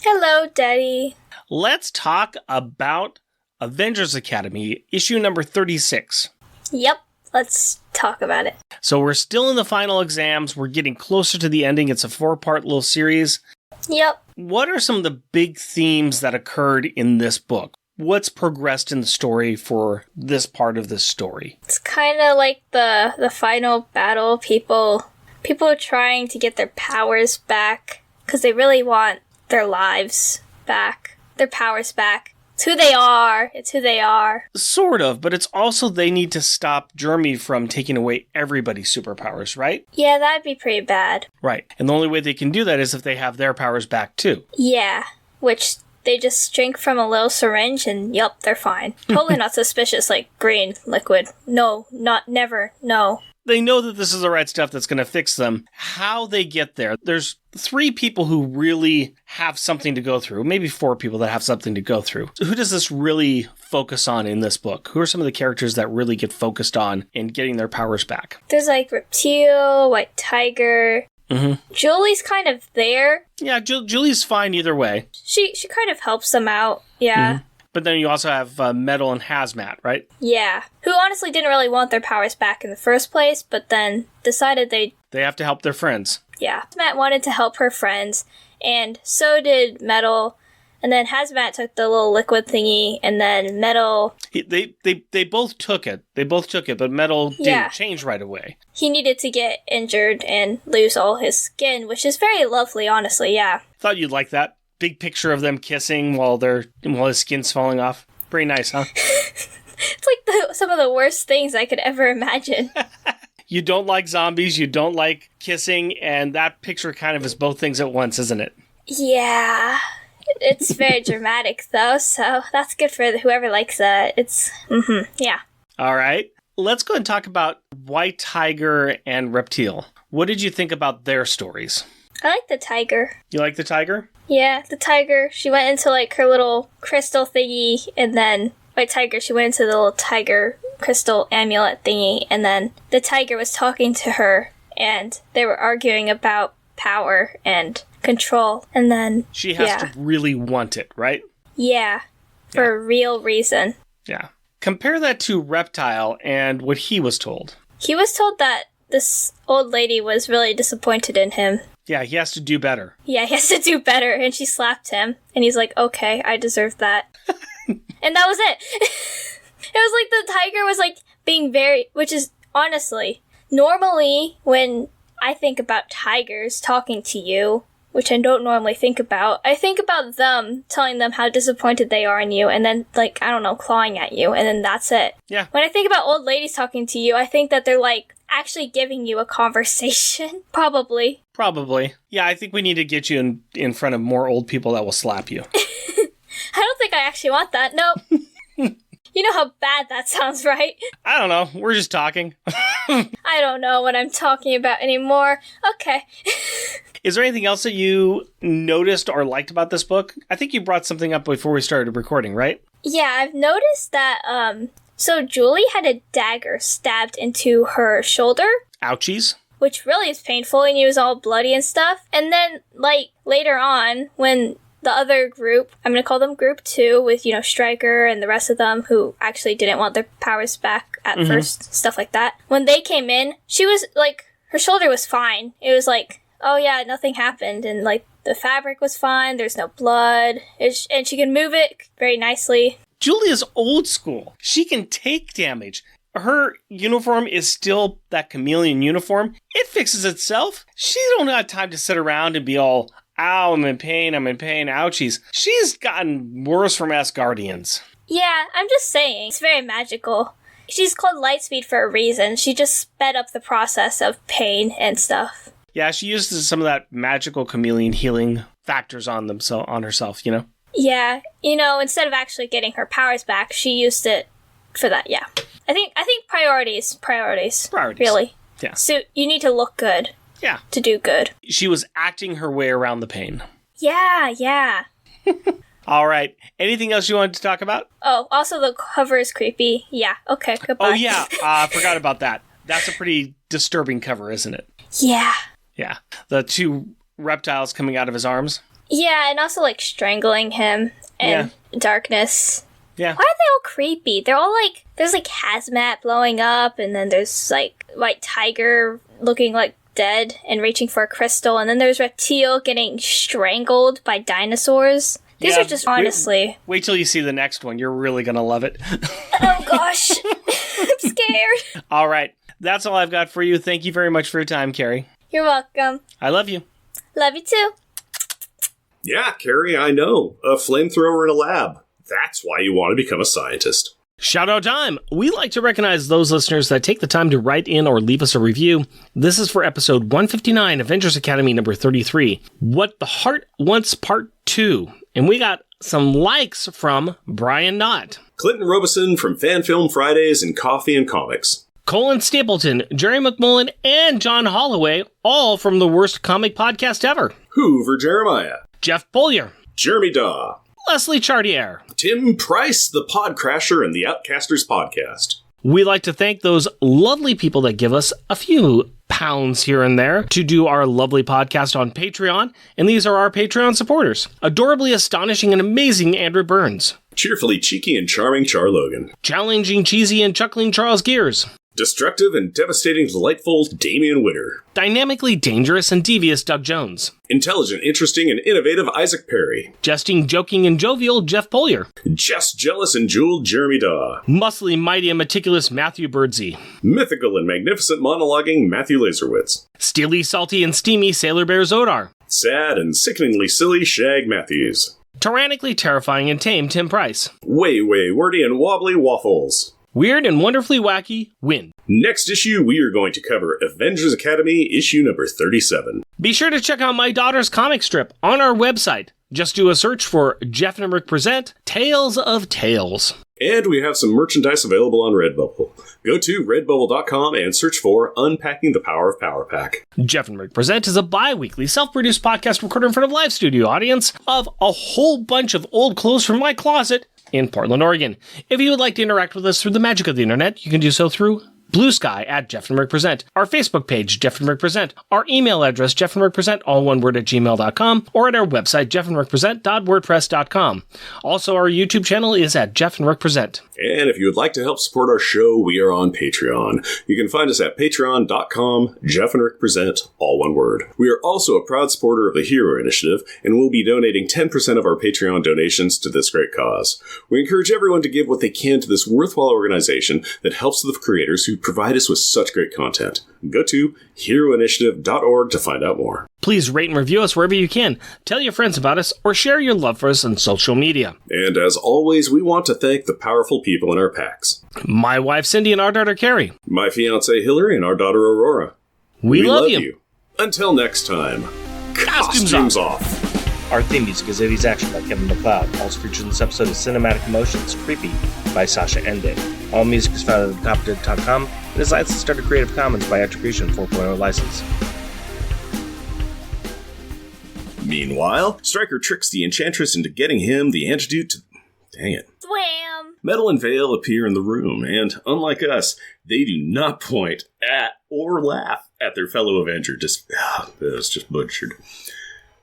Hello, Daddy. Let's talk about Avengers Academy, issue number 36. Yep, let's talk about it. So we're still in the final exams. We're getting closer to the ending. It's a 4-part little series. Yep. What are some of the big themes that occurred in this book? What's progressed in the story for this part of the story? It's kind of like the final battle. People trying to get their powers back because they really want their lives back, their powers back. It's who they are. It's who they are. Sort of, but it's also they need to stop Jeremy from taking away everybody's superpowers, right? Yeah, that'd be pretty bad. Right. And the only way they can do that is if they have their powers back, too. Yeah, which they just drink from a little syringe and yup, they're fine. Totally not suspicious, like green liquid. No, never, no. They know that this is the right stuff that's going to fix them. How they get there. There's 3 people who really have something to go through. Maybe 4 people that have something to go through. So who does this really focus on in this book? Who are some of the characters that really get focused on in getting their powers back? There's like Reptile, White Tiger. Mm-hmm. Julie's kind of there. Yeah, Julie's fine either way. She kind of helps them out. Yeah. Mm-hmm. But then you also have Metal and Hazmat, right? Yeah. Who honestly didn't really want their powers back in the first place, but then decided they have to help their friends. Yeah. Hazmat wanted to help her friends, and so did Metal. And then Hazmat took the little liquid thingy, and then Metal... They both took it. But Metal didn't change right away. He needed to get injured and lose all his skin, which is very lovely, honestly, yeah. Thought you'd like that. Big picture of them kissing while his skin's falling off. Pretty nice, huh? It's like some of the worst things I could ever imagine. You don't like zombies, you don't like kissing, and that picture kind of is both things at once, isn't it? Yeah. It's very dramatic, though, so that's good for whoever likes that. Yeah. All right. Let's go and talk about White Tiger and Reptile. What did you think about their stories? I like the tiger. You like the tiger? Yeah, the tiger. She went into, like, her little crystal thingy, and then White Tiger, she went into the little tiger crystal amulet thingy, and then the tiger was talking to her, and they were arguing about power and control, and then... She has to really want it, right? Yeah, for a real reason. Yeah. Compare that to Reptile and what he was told. He was told that this old lady was really disappointed in him. Yeah, he has to do better. Yeah, he has to do better, and she slapped him, and he's like, okay, I deserve that. And that was it. It was like the tiger was like being very, which is honestly, normally when I think about tigers talking to you, which I don't normally think about. I think about them telling them how disappointed they are in you, and then, like, I don't know, clawing at you, and then that's it. Yeah. When I think about old ladies talking to you, I think that they're, like, actually giving you a conversation. Probably. Yeah, I think we need to get you in front of more old people that will slap you. I don't think I actually want that. Nope. You know how bad that sounds, right? I don't know. We're just talking. I don't know what I'm talking about anymore. Okay. Is there anything else that you noticed or liked about this book? I think you brought something up before we started recording, right? Yeah, I've noticed that, so Julie had a dagger stabbed into her shoulder. Ouchies. Which really is painful, and he was all bloody and stuff. And then, like, later on, when the other group, I'm going to call them Group 2, with, Stryker and the rest of them who actually didn't want their powers back at first, stuff like that. When they came in, she was, like, her shoulder was fine. It was like, oh yeah, nothing happened, and, like, the fabric was fine, there's no blood, and she can move it very nicely. Julia's old school. She can take damage. Her uniform is still that chameleon uniform. It fixes itself. She don't have time to sit around and be all, ow, I'm in pain, ouchies. She's gotten worse from Asgardians. Yeah, I'm just saying. It's very magical. She's called Lightspeed for a reason. She just sped up the process of pain and stuff. Yeah, she uses some of that magical chameleon healing factors on herself, Yeah, instead of actually getting her powers back, she used it for that, yeah. I think priorities. Really. Yeah. So you need to look good. Yeah. To do good. She was acting her way around the pain. Yeah. All right. Anything else you wanted to talk about? Oh, also the cover is creepy. Yeah. Okay, goodbye. Oh, yeah. I forgot about that. That's a pretty disturbing cover, isn't it? Yeah. Yeah. The two reptiles coming out of his arms. Yeah, and also, like, strangling him and darkness. Yeah. Why are they all creepy? They're all, like, there's, like, hazmat blowing up, and then there's, like, white tiger looking, like, dead and reaching for a crystal, and then there's reptile getting strangled by dinosaurs. These are just, honestly... Wait till you see the next one. You're really gonna love it. Oh, gosh. I'm scared. All right. That's all I've got for you. Thank you very much for your time, Carrie. You're welcome. I love you. Love you, too. Yeah, Carrie, I know. A flamethrower in a lab. That's why you want to become a scientist. Shout out time! We like to recognize those listeners that take the time to write in or leave us a review. This is for episode 159, Avengers Academy number 33, What the Heart Wants Part 2. And we got some likes from Brian Knott, Clinton Robeson from Fan Film Fridays and Coffee and Comics, Colin Stapleton, Jerry McMullen, and John Holloway, all from the Worst Comic Podcast Ever, Hoover Jeremiah, Jeff Bollier, Jeremy Daw, Leslie Chartier, Tim Price, the Podcrasher and the Outcasters Podcast. We like to thank those lovely people that give us a few pounds here and there to do our lovely podcast on Patreon, and these are our Patreon supporters. Adorably astonishing and amazing Andrew Burns. Cheerfully cheeky and charming Char Logan. Challenging, cheesy, and chuckling Charles Gears. Destructive and devastating delightful Damian Witter. Dynamically dangerous and devious Doug Jones. Intelligent, interesting, and innovative Isaac Perry. Jesting, joking, and jovial Jeff Bollier. Just jealous and jeweled Jeremy Daw. Muscly, mighty, and meticulous Matthew Birdsey. Mythical and magnificent monologuing Matthew Laserwitz. Steely, salty, and steamy Sailor Bear Zodar. Sad and sickeningly silly Shag Matthews. Tyrannically terrifying and tame Tim Price. Way wordy and wobbly Waffles. Weird and wonderfully wacky Wind. Next issue, we are going to cover Avengers Academy issue number 37. Be sure to check out my daughter's comic strip on our website. Just do a search for Jeff and Rick Present Tales of Tales. And we have some merchandise available on Redbubble. Go to redbubble.com and search for Unpacking the Power of Power Pack. Jeff and Rick Present is a bi-weekly self-produced podcast recorded in front of a live studio audience of a whole bunch of old clothes from my closet in Portland, Oregon. If you would like to interact with us through the magic of the internet, you can do so through Blue Sky at Jeff and Rick Present, our Facebook page, Jeff and Rick Present, our email address, Jeff and Rick Present, all one word, at gmail.com, or at our website, jeffandrickpresent.wordpress.com. Also, our YouTube channel is at Jeff and Rick Present. And if you would like to help support our show, we are on Patreon. You can find us at patreon.com, Jeff and Rick Present, all one word. We are also a proud supporter of the Hero Initiative, and we'll be donating 10% of our Patreon donations to this great cause. We encourage everyone to give what they can to this worthwhile organization that helps the creators who to provide us with such great content. Go to heroinitiative.org to find out more. Please rate and review us wherever you can. Tell your friends about us or share your love for us on social media. And as always, we want to thank the powerful people in our packs. My wife Cindy and our daughter Carrie. My fiancée Hillary and our daughter Aurora. We love you. Until next time, costumes off. Our theme music is Eddie's Action by Kevin MacLeod. Also featured in this episode is Cinematic Emotions, Creepy by Sasha Ende. All music is found at thepopdead.com and is licensed under Creative Commons by Attribution 4.0 license. Meanwhile, Stryker tricks the Enchantress into getting him the antidote to... Dang it. Swam! Metal and Vale appear in the room, and unlike us, they do not point at or laugh at their fellow Avenger. That was just butchered.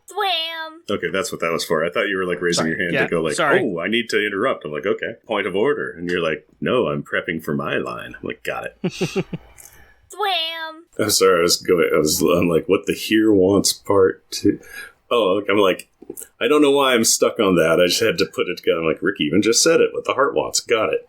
Swam! Okay, that's what that was for. I thought you were like raising your hand to go like, oh, I need to interrupt. I'm like, okay, point of order. And you're like, no, I'm prepping for my line. I'm like, got it. Swam! I'm sorry, I'm like, what the here wants part two? Oh, I'm like, I don't know why I'm stuck on that. I just had to put it together. I'm like, Rick even just said it. What the heart wants. Got it.